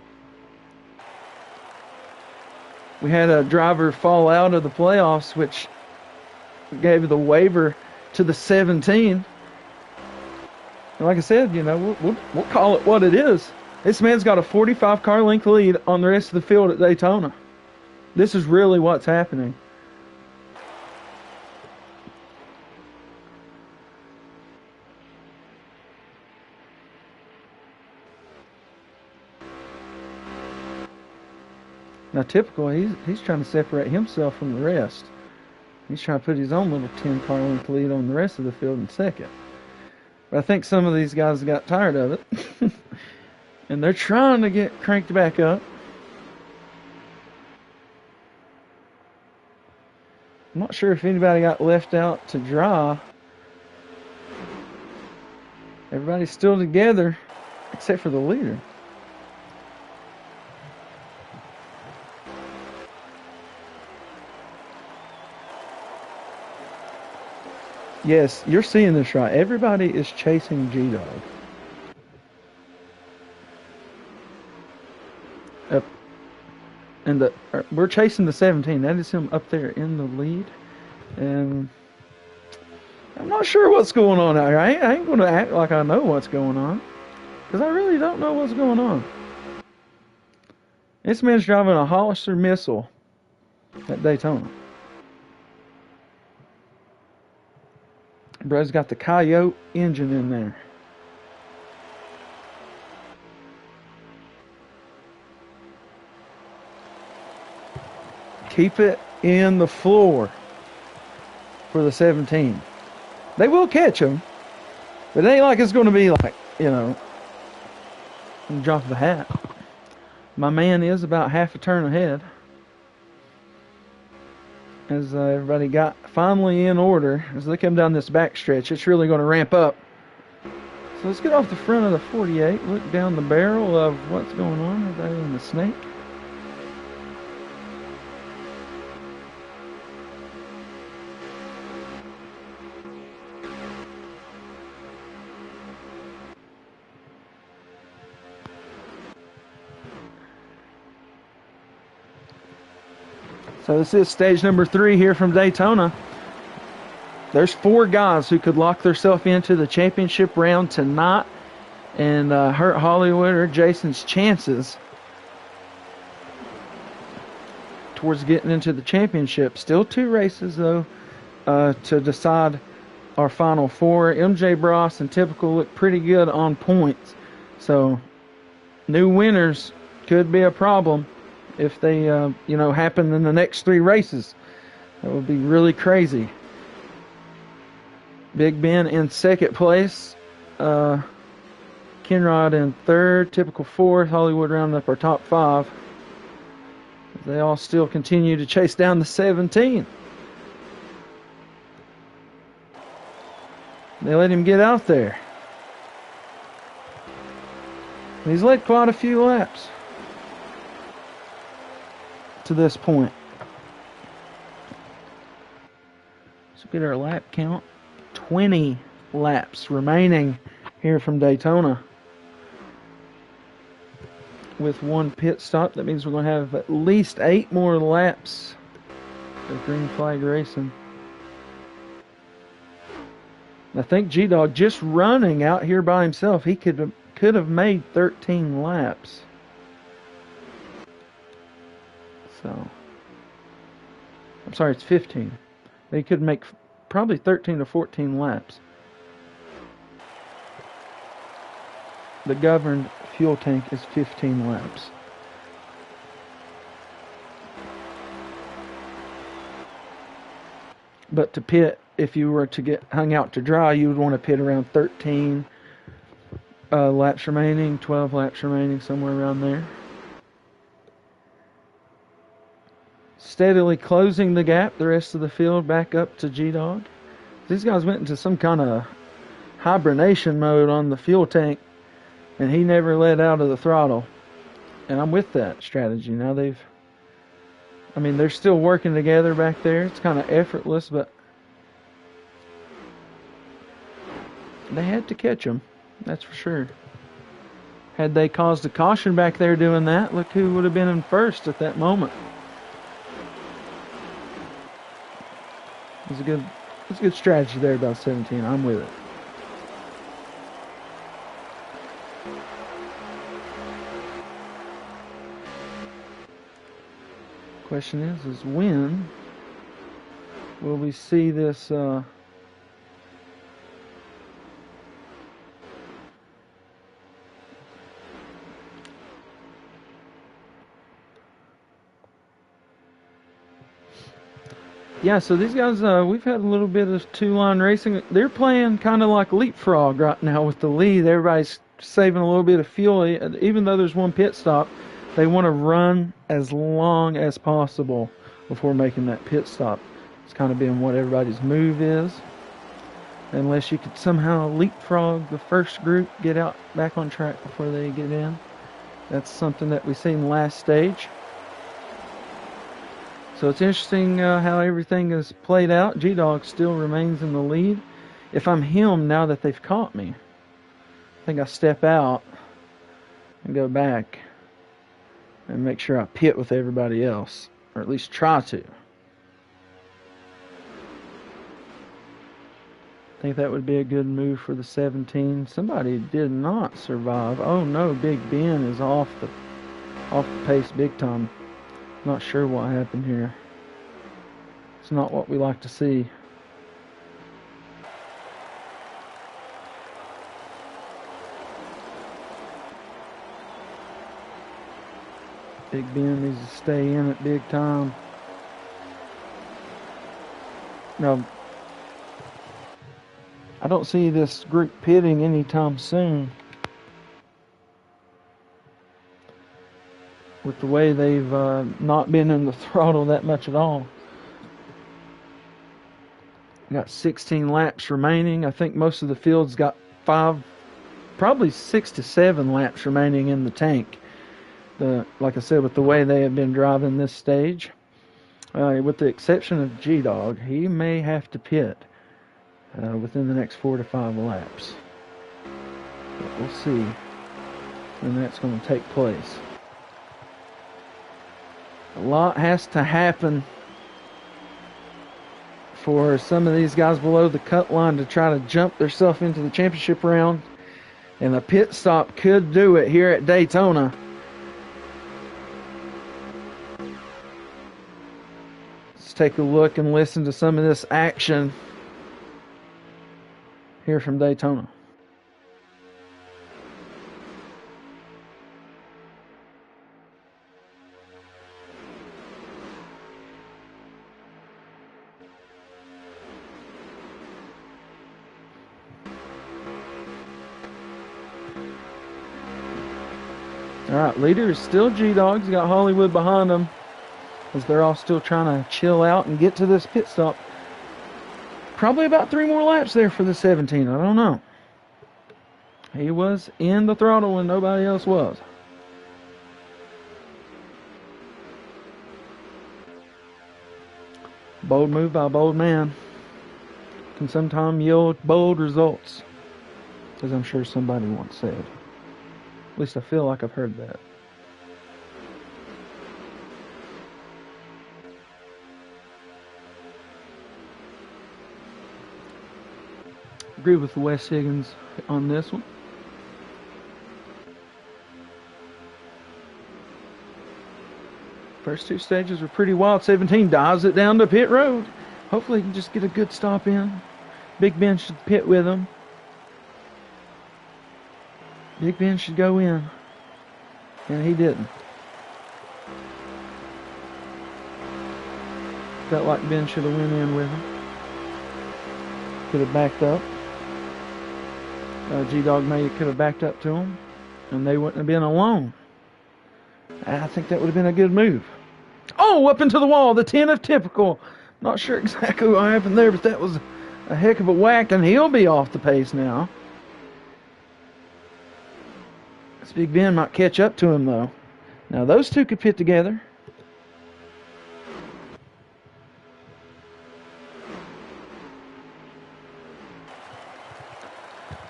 We had a driver fall out of the playoffs, which gave the waiver to the 17. And like I said, we'll call it what it is. This man's got a 45 car length lead on the rest of the field at Daytona. This is really what's happening. Now, typical, he's trying to separate himself from the rest. He's trying to put his own little 10 car length lead on the rest of the field in second. But I think some of these guys got tired of it. And they're trying to get cranked back up. I'm not sure if anybody got left out to dry. Everybody's still together, except for the leader. Yes, you're seeing this right. Everybody is chasing G-Dog. And we're chasing the 17. That is him up there in the lead. And I'm not sure what's going on out here. I ain't going to act like I know what's going on, because I really don't know what's going on. This man's driving a Hollister missile at Daytona. Bro's got the Coyote engine in there. Keep it in the floor for the 17. They will catch him, but it ain't like it's going to be like, drop of the hat. My man is about half a turn ahead. As everybody got finally in order, as they come down this back stretch, it's really going to ramp up. So let's get off the front of the 48, look down the barrel of what's going on. Are they in the snake? So this is stage number 3 here from Daytona. There's 4 guys who could lock themselves into the championship round tonight and hurt Hollywood or Jason's chances towards getting into the championship. Still 2 races, though, to decide our final 4. MJ Bros and Typical look pretty good on points. So new winners could be a problem if they, happen in the next 3 races. That would be really crazy. Big Ben in second place. Kenrod in third. Typical fourth. Hollywood rounding up our top 5. They all still continue to chase down the 17. They let him get out there. He's led quite a few laps to this point. So get our lap count. 20 laps remaining here from Daytona. With 1 pit stop, that means we're going to have at least 8 more laps of green flag racing. I think G-Dog just running out here by himself, he could have made 13 laps. So, I'm sorry, it's 15. They could make probably 13 to 14 laps. The governed fuel tank is 15 laps. But to pit, if you were to get hung out to dry, you would want to pit around 13 laps remaining, 12 laps remaining, somewhere around there. Steadily closing the gap, the rest of the field back up to G-Dog. These guys went into some kind of hibernation mode on the fuel tank, and he never let out of the throttle. And I'm with that strategy. Now they're still working together back there. It's kind of effortless, but they had to catch him. That's for sure. Had they caused a caution back there doing that, look who would have been in first at that moment. It's a good strategy there about 17. I'm with it. Question is when will we see this yeah, so these guys, we've had a little bit of 2-line racing. They're playing kind of like leapfrog right now with the lead. Everybody's saving a little bit of fuel. Even though there's 1 pit stop, they want to run as long as possible before making that pit stop. It's kind of been what everybody's move is. Unless you could somehow leapfrog the first group, get out back on track before they get in. That's something that we've seen last stage. So it's interesting how everything is played out. G-Dog still remains in the lead. If I'm him, now that they've caught me, I think I step out and go back and make sure I pit with everybody else, or at least try to. I think that would be a good move for the 17. Somebody did not survive. Oh no, Big Ben is off the pace big time. Not sure what happened here. It's not what we like to see. Big Ben needs to stay in it big time. No, I don't see this group pitting anytime soon. With the way they've not been in the throttle that much at all. Got 16 laps remaining. I think most of the field's got 5, probably 6 to 7 laps remaining in the tank. Like I said, with the way they have been driving this stage, with the exception of G-Dog, he may have to pit within the next 4 to 5 laps. But we'll see when that's going to take place. A lot has to happen for some of these guys below the cut line to try to jump themselves into the championship round. And a pit stop could do it here at Daytona. Let's take a look and listen to some of this action here from Daytona. All right, leader is still G-Dogs. Got Hollywood behind them as they're all still trying to chill out and get to this pit stop. Probably about 3 more laps there for the 17. I don't know. He was in the throttle when nobody else was. Bold move by a bold man can sometimes yield bold results, as I'm sure somebody once said. At least I feel like I've heard that. Agree with Wes Higgins on this one. First 2 stages were pretty wild. 17 dives it down to pit road. Hopefully he can just get a good stop in. Big Ben should pit with him. Big Ben should go in. And he didn't. Felt like Ben should have went in with him. Could have backed up. G-Dog maybe could have backed up to him. And they wouldn't have been alone. I think that would have been a good move. Oh, up into the wall. The 10 of typical. Not sure exactly what happened there, but that was a heck of a whack. And he'll be off the pace now. This Big Ben might catch up to him, though. Now, those two could pit together.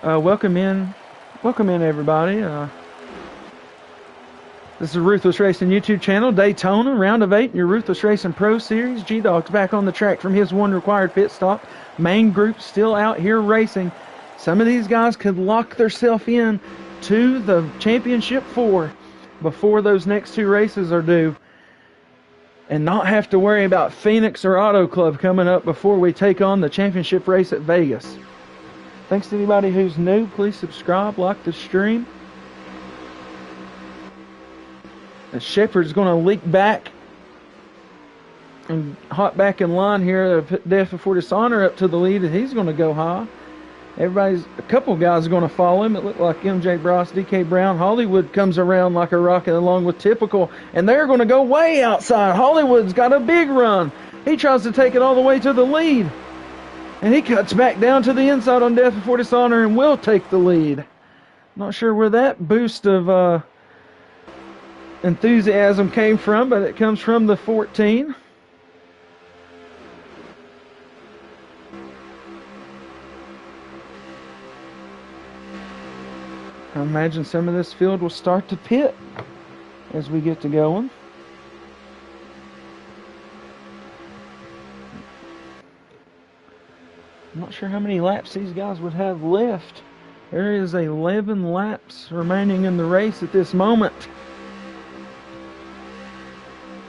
Welcome in, everybody. This is Ruthless Racing YouTube channel, Daytona, round of 8 in your Ruthless Racing Pro Series. G-Dog's back on the track from his 1 required pit stop. Main group still out here racing. Some of these guys could lock themselves in to the championship 4 before those next 2 races are due, and not have to worry about Phoenix or Auto Club coming up before we take on the championship race at Vegas. Thanks to anybody who's new. Please subscribe, like the stream. And Shepard's going to leak back and hop back in line here. Death Before Dishonor up to the lead, and he's going to go high. A couple guys are going to follow him. It looked like MJ Bross, DK Brown. Hollywood comes around like a rocket along with Typical, and they're going to go way outside. Hollywood's got a big run. He tries to take it all the way to the lead. And he cuts back down to the inside on Death Before Dishonor and will take the lead. Not sure where that boost of enthusiasm came from, but it comes from the 14. I imagine some of this field will start to pit as we get to going. I'm not sure how many laps these guys would have left. There is 11 laps remaining in the race at this moment.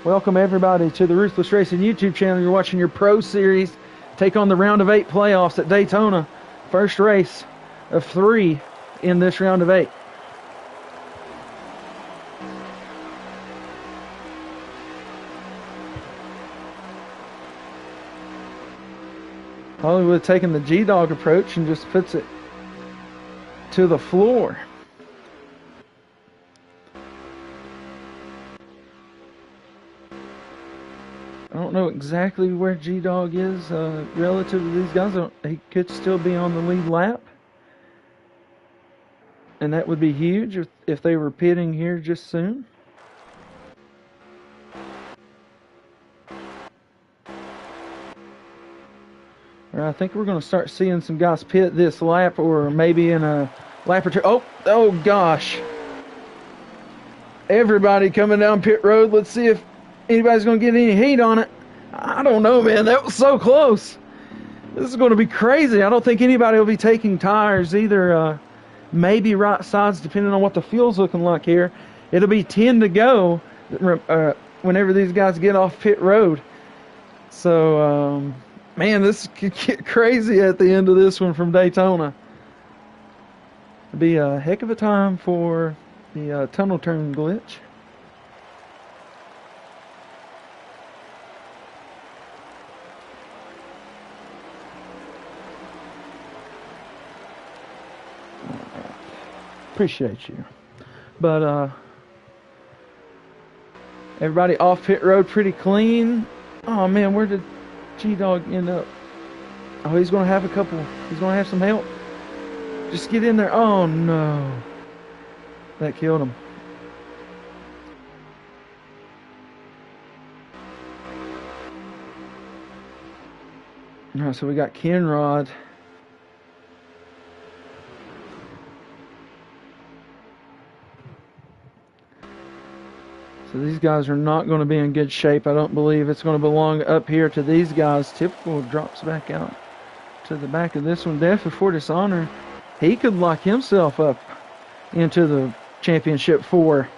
Welcome everybody to the Ruthless Racing YouTube channel. You're watching your Pro Series take on the round of 8 playoffs at Daytona. First race of 3 in this round of 8. Hollywood taking the G-Dog approach and just puts it to the floor. I don't know exactly where G-Dog is relative to these guys. He could still be on the lead lap. And that would be huge if they were pitting here just soon. I think we're going to start seeing some guys pit this lap, or maybe in a lap or two. Oh gosh. Everybody coming down pit road. Let's see if anybody's going to get any heat on it. I don't know, man. That was so close. This is going to be crazy. I don't think anybody will be taking tires either. Maybe right sides, depending on what the fuel's looking like here. It'll be 10 to go whenever these guys get off pit road. So, man, this could get crazy at the end of this one from Daytona. It'll be a heck of a time for the tunnel turn glitch. Appreciate you. But everybody off pit road pretty clean. Oh man, where did G-Dog end up? Oh, he's gonna have some help. Just get in there. Oh no. That killed him. Alright, so we got Kenrod. So these guys are not going to be in good shape. I don't believe it's going to belong up here to these guys. Typical drops back out to the back of this one. Death before dishonor. He could lock himself up into the championship 4.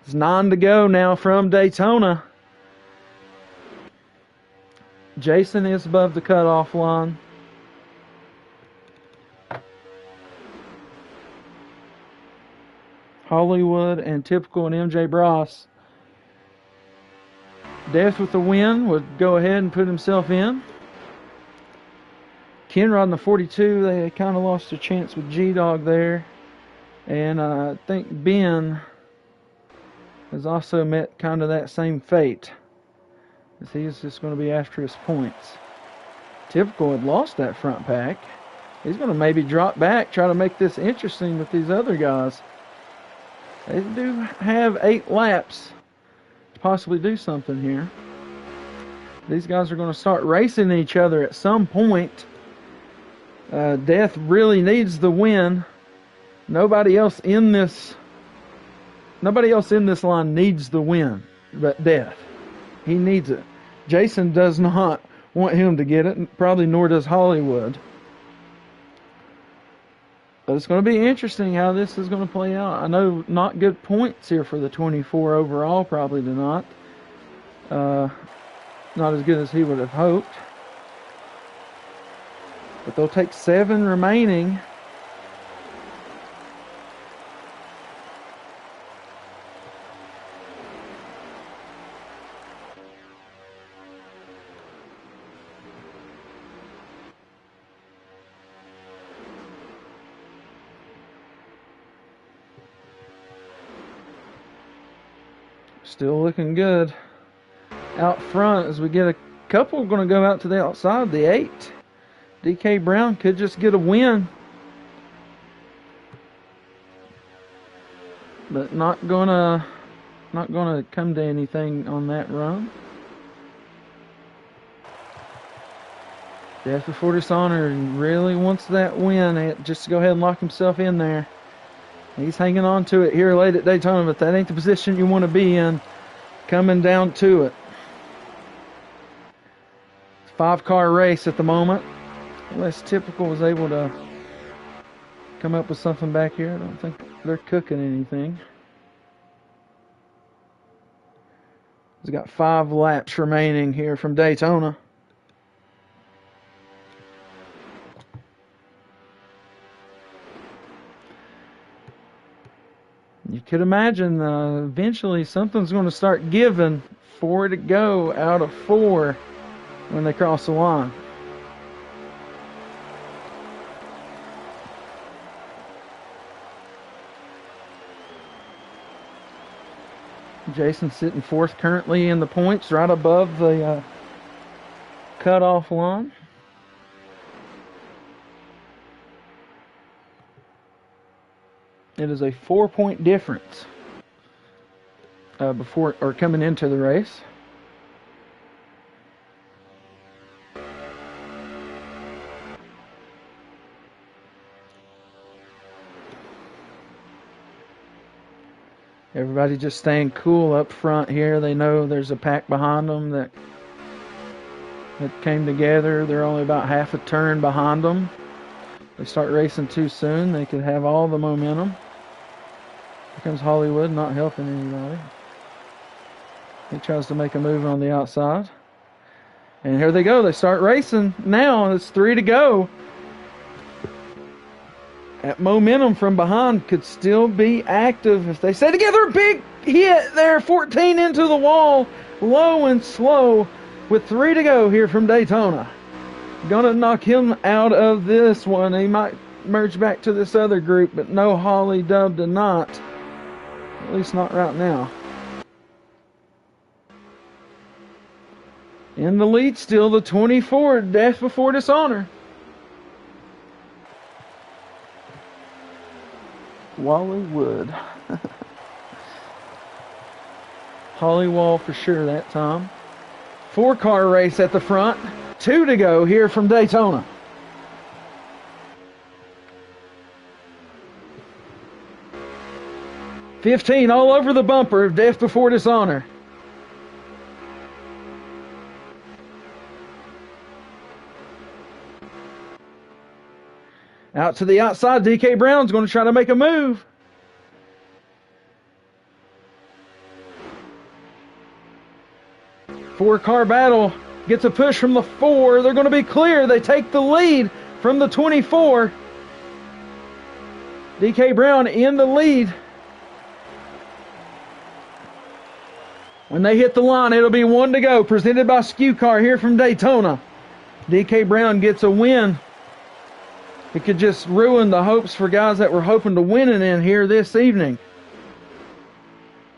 It's 9 to go now from Daytona. Jason is above the cutoff line. Hollywood and Typical and MJ Bross. Death with the win would go ahead and put himself in. Kenrod in the 42, they kind of lost a chance with G-Dog there. And I think Ben has also met kind of that same fate, as he's just going to be after his points. Typical had lost that front pack. He's going to maybe drop back, try to make this interesting with these other guys. They do have 8 laps to possibly do something here. These guys are going to start racing each other at some point. Death really needs the win. Nobody else in this line needs the win but Death. He needs it. Jason does not want him to get it, probably nor does Hollywood. But it's going to be interesting how this is going to play out. I know not good points here for the 24 overall, probably not. Not as good as he would have hoped. But they'll take 7 remaining. Still looking good out front as we get a couple going to go out to the outside, the 8. DK Brown could just get a win, but not gonna come to anything on that run. Death before dishonor really wants that win, just to go ahead and lock himself in there. He's hanging on to it here late at Daytona, but that ain't the position you want to be in coming down to it. 5-car race at the moment. Unless Typical was able to come up with something back here. I don't think they're cooking anything. He's got 5 laps remaining here from Daytona. You could imagine eventually something's going to start giving 4 to go out of 4 when they cross the line. Jason sitting 4th currently in the points, right above the cutoff line. It is a 4-point difference before or coming into the race. Everybody just staying cool up front here. They know there's a pack behind them that came together. They're only about half a turn behind them. They start racing too soon, they could have all the momentum. Here comes Hollywood, not helping anybody. He tries to make a move on the outside. And here they go. They start racing now. It's 3 to go. That momentum from behind could still be active if they stay together. Big hit there. 14 into the wall. Low and slow with 3 to go here from Daytona. Gonna knock him out of this one. He might merge back to this other group, but no Holly Dub to not. At least not right now. In the lead still, the 24, Death Before Dishonor. Wally Wood. Hollywall for sure that time. 4-car race at the front. 2 to go here from Daytona. $15 all over the bumper of Death Before Dishonor. Out to the outside, DK Brown's going to try to make a move. Four-car battle gets a push from the 4. They're going to be clear. They take the lead from the 24. DK Brown in the lead. When they hit the line, it'll be 1 to go. Presented by Skew Car here from Daytona. DK Brown gets a win. It could just ruin the hopes for guys that were hoping to win it in here this evening.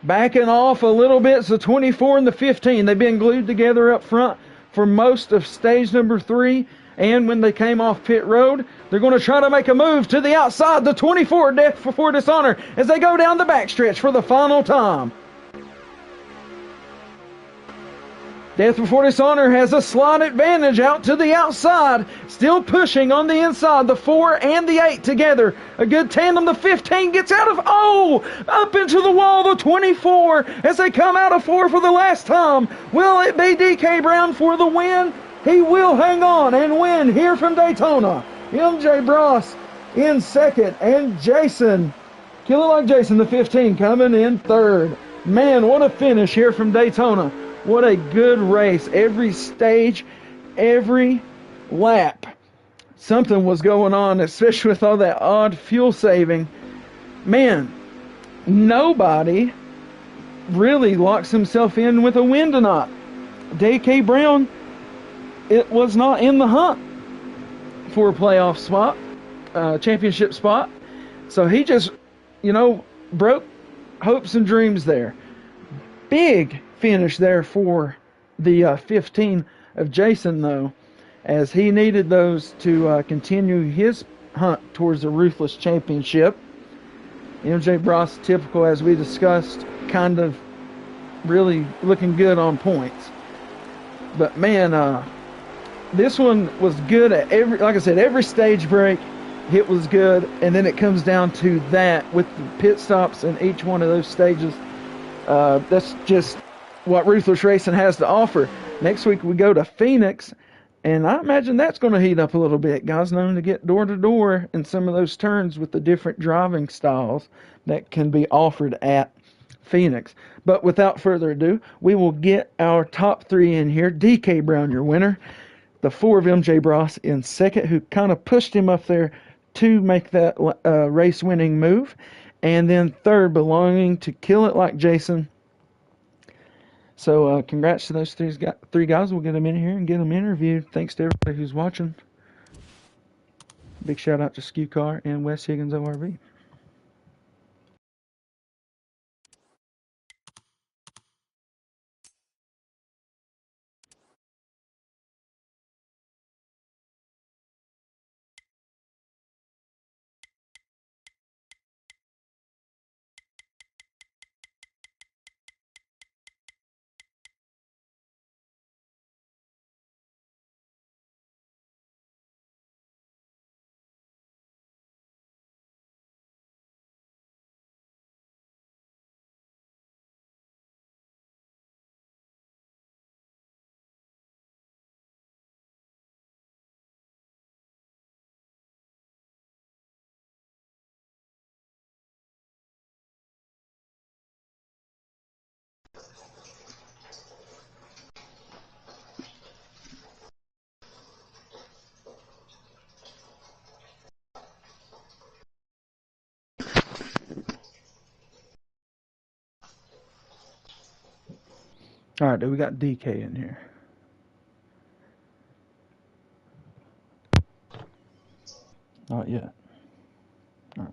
Backing off a little bit, so 24 and the 15. They've been glued together up front for most of stage number 3. And when they came off pit road, they're going to try to make a move to the outside. The 24, Death Before Dishonor, as they go down the backstretch for the final time. Death Before Dishonor has a slight advantage out to the outside. Still pushing on the inside. The 4 and the 8 together. A good tandem. The 15 gets out of... up into the wall. The 24 as they come out of 4 for the last time. Will it be DK Brown for the win? He will hang on and win here from Daytona. MJ Bross in second. And Jason, Killer Like Jason, the 15, coming in third. Man, what a finish here from Daytona. What a good race. Every stage, every lap, something was going on, especially with all that odd fuel saving. Man, nobody really locks himself in with a win tonight. DK Brown, it was not in the hunt for a playoff spot, championship spot. So he just, broke hopes and dreams there. Big finish there for the 15 of Jason, though, as he needed those to continue his hunt towards the Ruthless Championship. MJ Bross, typical as we discussed, kind of really looking good on points. But man, this one was good at every stage break. It was good, and then it comes down to that with the pit stops in each one of those stages. That's just what Ruthless Racing has to offer. Next week we go to Phoenix, and I imagine that's going to heat up a little bit. Guys known to get door to door in some of those turns with the different driving styles that can be offered at Phoenix. But without further ado, we will get our top 3 in here. DK Brown, your winner. The 4 of MJ Bross in second, who kind of pushed him up there to make that race-winning move. And then third, belonging to Kill It Like Jason, So congrats to those three guys. We'll get them in here and get them interviewed. Thanks to everybody who's watching. Big shout out to Skew Car and West Higgins ORV. All right, we got DK in here. Not yet. All right.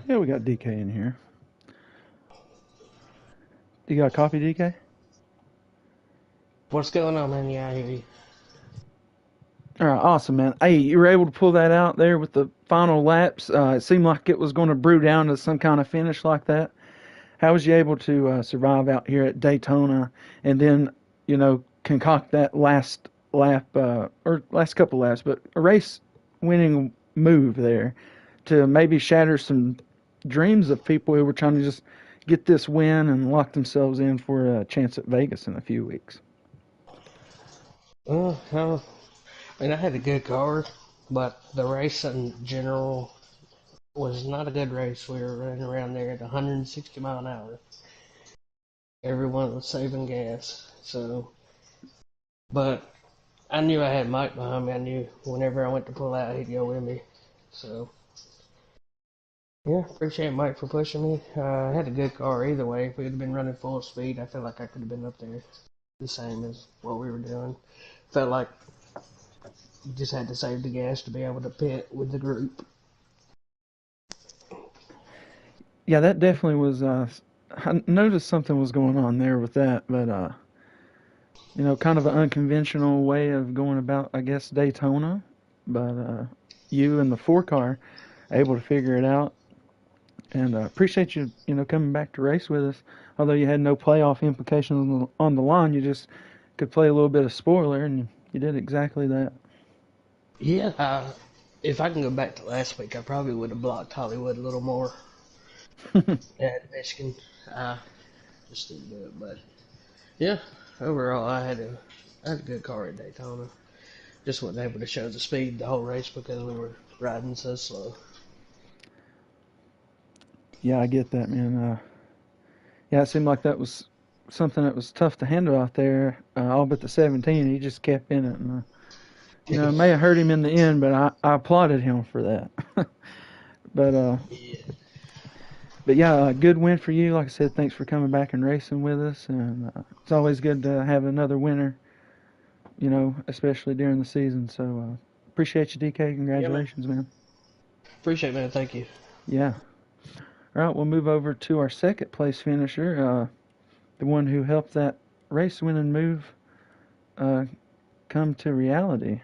Yeah, we got DK in here. You got a copy, DK? What's going on, man? Yeah, I hear you. All right, awesome, man. Hey, you were able to pull that out there with the final laps. It seemed like it was going to brew down to some kind of finish like that. How was you able to survive out here at Daytona and then, concoct that last lap, or last couple laps, but a race winning move there to maybe shatter some dreams of people who were trying to just get this win and lock themselves in for a chance at Vegas in a few weeks? Well, I mean, I had a good car, but the race in general was not a good race. We were running around there at 160 mile an hour. Everyone was saving gas. But I knew I had Mike behind me. I knew whenever I went to pull out, he'd go with me. So, yeah, appreciate Mike for pushing me. I had a good car either way. If we had been running full speed, I feel like I could have been up there the same as what we were doing. Felt like you just had to save the gas to be able to pit with the group. Yeah, that definitely was. I noticed something was going on there with that, but kind of an unconventional way of going about, I guess, Daytona. But you and the four car able to figure it out, and appreciate you, coming back to race with us. Although you had no playoff implications on the line, you just could play a little bit of spoiler, and you did exactly that. Yeah, if I can go back to last week, I probably would have blocked Hollywood a little more at Michigan. I just didn't do it, but yeah, overall, I had a good car at Daytona. Just wasn't able to show the speed the whole race because we were riding so slow. Yeah, I get that, man. Yeah, it seemed like that was something that was tough to handle out there, all but the 17. He just kept in it, and it may have hurt him in the end, but I applauded him for that. but Yeah, but yeah, good win for you. Like I said, thanks for coming back and racing with us, and it's always good to have another winner. Especially during the season. So appreciate you, DK. yeah, man. Congratulations, man. Appreciate it, man. Thank you. Yeah. All right, we'll move over to our second place finisher, the one who helped that race winning move uh, come to reality,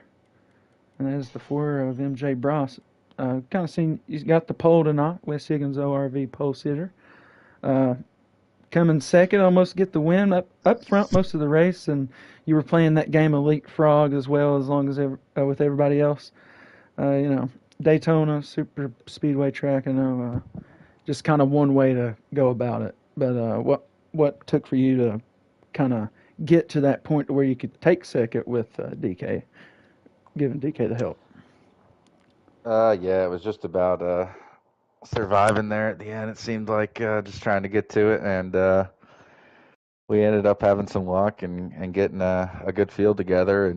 and that is the four of MJ Bross. Kind of seen he's got the pole tonight. West Higgins ORV pole sitter. Uh, Coming second, almost get the win up front most of the race, and you were playing that game of leapfrog as well as long as with everybody else. Daytona super speedway track. I know, just kind of one way to go about it. But what took for you to kind of get to that point to where you could take second with DK? giving DK the help. Yeah, it was just about surviving there at the end. It seemed like just trying to get to it, and we ended up having some luck and getting a good field together,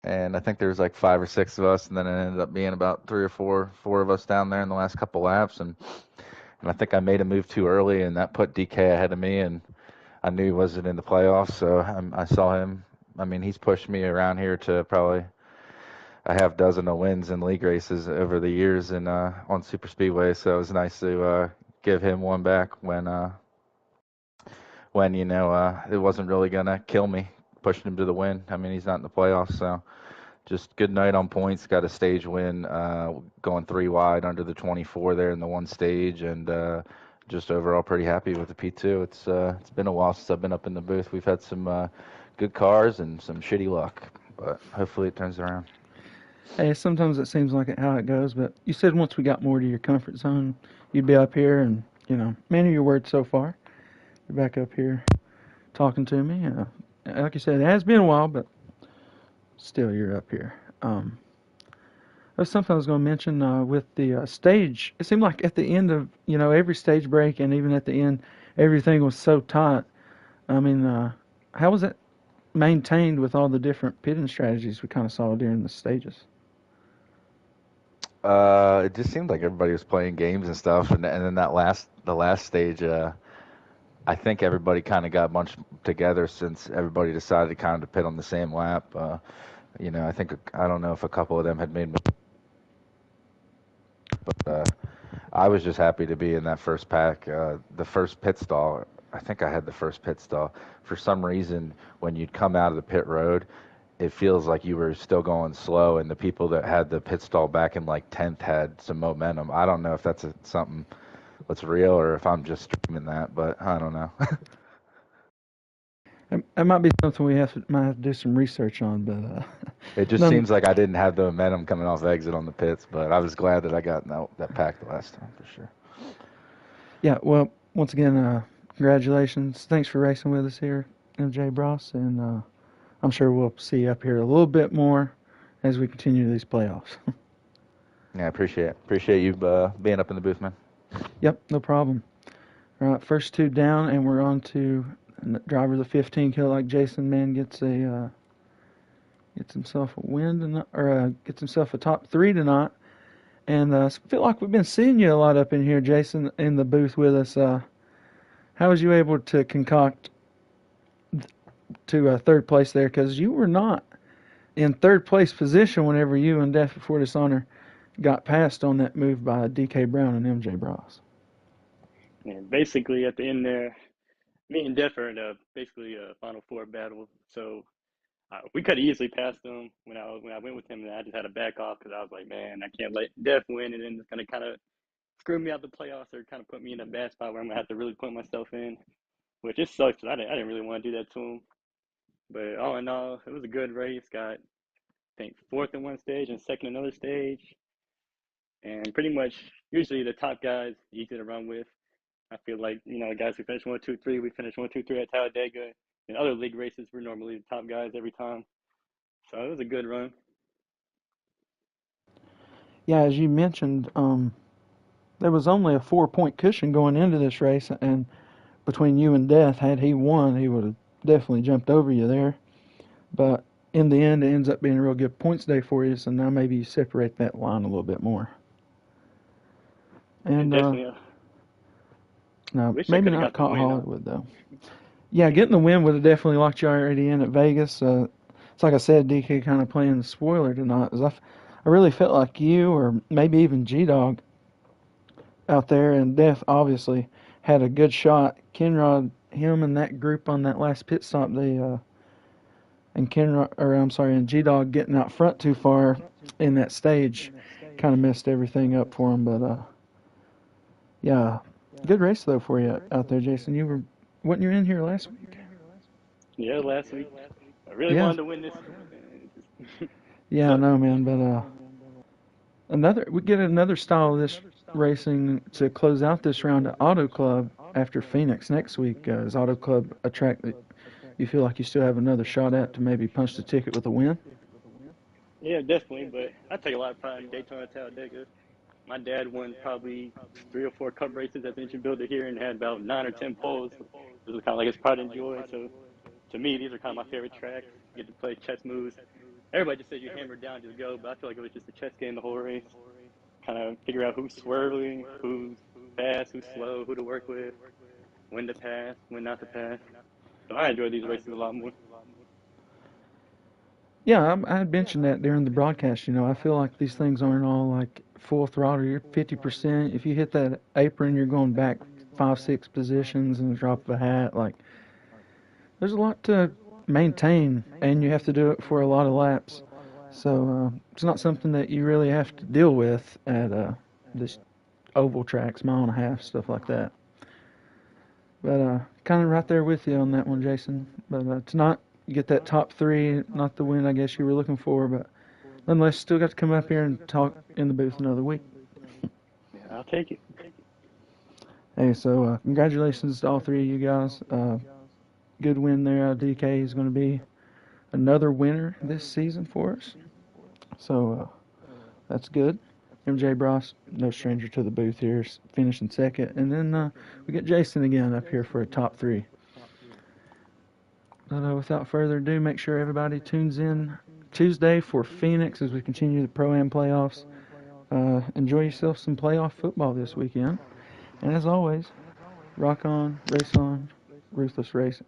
and I think there was like 5 or 6 of us, and then it ended up being about three or four of us down there in the last couple laps, and I think I made a move too early, and that put DK ahead of me, and I knew he wasn't in the playoffs, so I saw him. I mean, he's pushed me around here to probably a half dozen of wins in league races over the years and on super speedway. So it was nice to give him one back when it wasn't really gonna kill me pushing him to the win. I mean, he's not in the playoffs, so just good night on points. Got a stage win, going 3 wide under the 24 there in the one stage, and just overall pretty happy with the P2. It's been a while since I've been up in the booth. We've had some good cars and some shitty luck, but hopefully it turns around. Hey, sometimes it seems like it, how it goes, but you said once we got more to your comfort zone, you'd be up here, and man of your word so far. You're back up here talking to me. Like you said, it has been a while, but still, you're up here. That's something I was going to mention with the stage. It seemed like at the end of every stage break, and even at the end, everything was so tight. I mean, how was it maintained with all the different pitting strategies we kind of saw during the stages? It just seemed like everybody was playing games and stuff, and then the last stage, I think everybody kind of got bunched together since everybody decided kind of to pit on the same lap. I think I don't know if a couple of them had made, but I was just happy to be in that first pack. The first pit stall, I think I had the first pit stall. For some reason, when you'd come out of the pit road, it feels like you were still going slow, and the people that had the pit stall back in like 10th had some momentum. I don't know if that's something that's real or if I'm just streaming that, but I don't know. It might be something might have to do some research on, but It just none. seems like I didn't have the momentum coming off exit on the pits, but I was glad that I got that pack the last time for sure. Yeah, well, once again, congratulations. Thanks for racing with us here, MJ Bross, and I'm sure we'll see you up here a little bit more as we continue these playoffs. Yeah, I appreciate you being up in the booth, man. Yep, no problem. All right, first two down, and we're on to driver the 15 kill. Like Jason, man, gets himself a win tonight, or gets himself a top three tonight. And I feel like we've been seeing you a lot up in here, Jason, in the booth with us. How was you able to concoct to third place there? Because you were not in third place position whenever you and Death Before Dishonor got passed on that move by DK Brown and MJ Bros. And basically, at the end there, me and Def are in a basically a Final Four battle. So we could have easily passed them when I went with him, and I just had to back off because I was like, man, I can't let Def win, and then it's gonna kind of screw me out the playoffs or kind of put me in a bad spot where I'm gonna have to really put myself in, which just sucks because I didn't really want to do that to him. But all in all, it was a good race. Got I think fourth in one stage and second in another stage, and pretty much usually the top guys easy to run with. I feel like, the guys who finished 1, 2, 3, we finished 1, 2, 3 at Talladega. In other league races, we're normally the top guys every time. So it was a good run. Yeah, as you mentioned, there was only a 4 point cushion going into this race, and between you and Death, had he won, he would have definitely jumped over you there. But in the end, it ends up being a real good points day for you, so now maybe you separate that line a little bit more. Yeah, And definitely. no, Wish I maybe could have not got the caught win. Hollywood though. Yeah, getting the win would have definitely locked you already in at Vegas. It's like I said, DK kind of playing the spoiler tonight. I really felt like you, or maybe even G Dog, out there, and Death obviously had a good shot. Kenrod, him and that group on that last pit stop, and Kenrod, or I'm sorry, and G Dog getting out front too far in that stage, kind of messed everything up for him. But yeah, good race though for you out there, Jason. Wasn't you in here last week? Yeah, last week. I really Yeah, wanted to win this week, man. It just yeah, I sucks. know, man. But we get another style of this racing to close out this round at Auto Club after Phoenix next week. Is Auto Club a track that you feel like you still have another shot at to maybe punch the ticket with a win? Yeah, definitely. But I take a lot of pride in Daytona Talladega. My dad won probably 3 or 4 cup races as an engine builder here and had about 9 or 10 poles. So it was kind of like his pride and joy. So to me, these are kind of my favorite tracks. You get to play chess moves. Everybody just says you hammer down, just go, but I feel like it was just a chess game the whole race. Kind of figure out who's swerving, who's fast, who's slow, who to work with, when to pass, when not to pass. So I enjoy these races a lot more. Yeah, I had mentioned that during the broadcast. I feel like these things aren't all like full throttle. You're 50%. If you hit that apron, you're going back 5, 6 positions in the drop of a hat. Like, there's a lot to maintain, and you have to do it for a lot of laps. So it's not something that you really have to deal with at this oval tracks, mile and a half, stuff like that. But kind of right there with you on that one, Jason. But tonight, you get that top three, not the win I guess you were looking for, but nonetheless, still got to come up here and talk in the booth another week. Yeah, I'll take it. Hey, so congratulations to all three of you guys. Good win there. DK is going to be another winner this season for us. So that's good. MJ Bross, no stranger to the booth here, finishing second. And then we get Jason again up here for a top three. But without further ado, make sure everybody tunes in Tuesday for Phoenix as we continue the Pro-Am playoffs. Enjoy yourself some playoff football this weekend. And as always, rock on, race on, ruthless racing.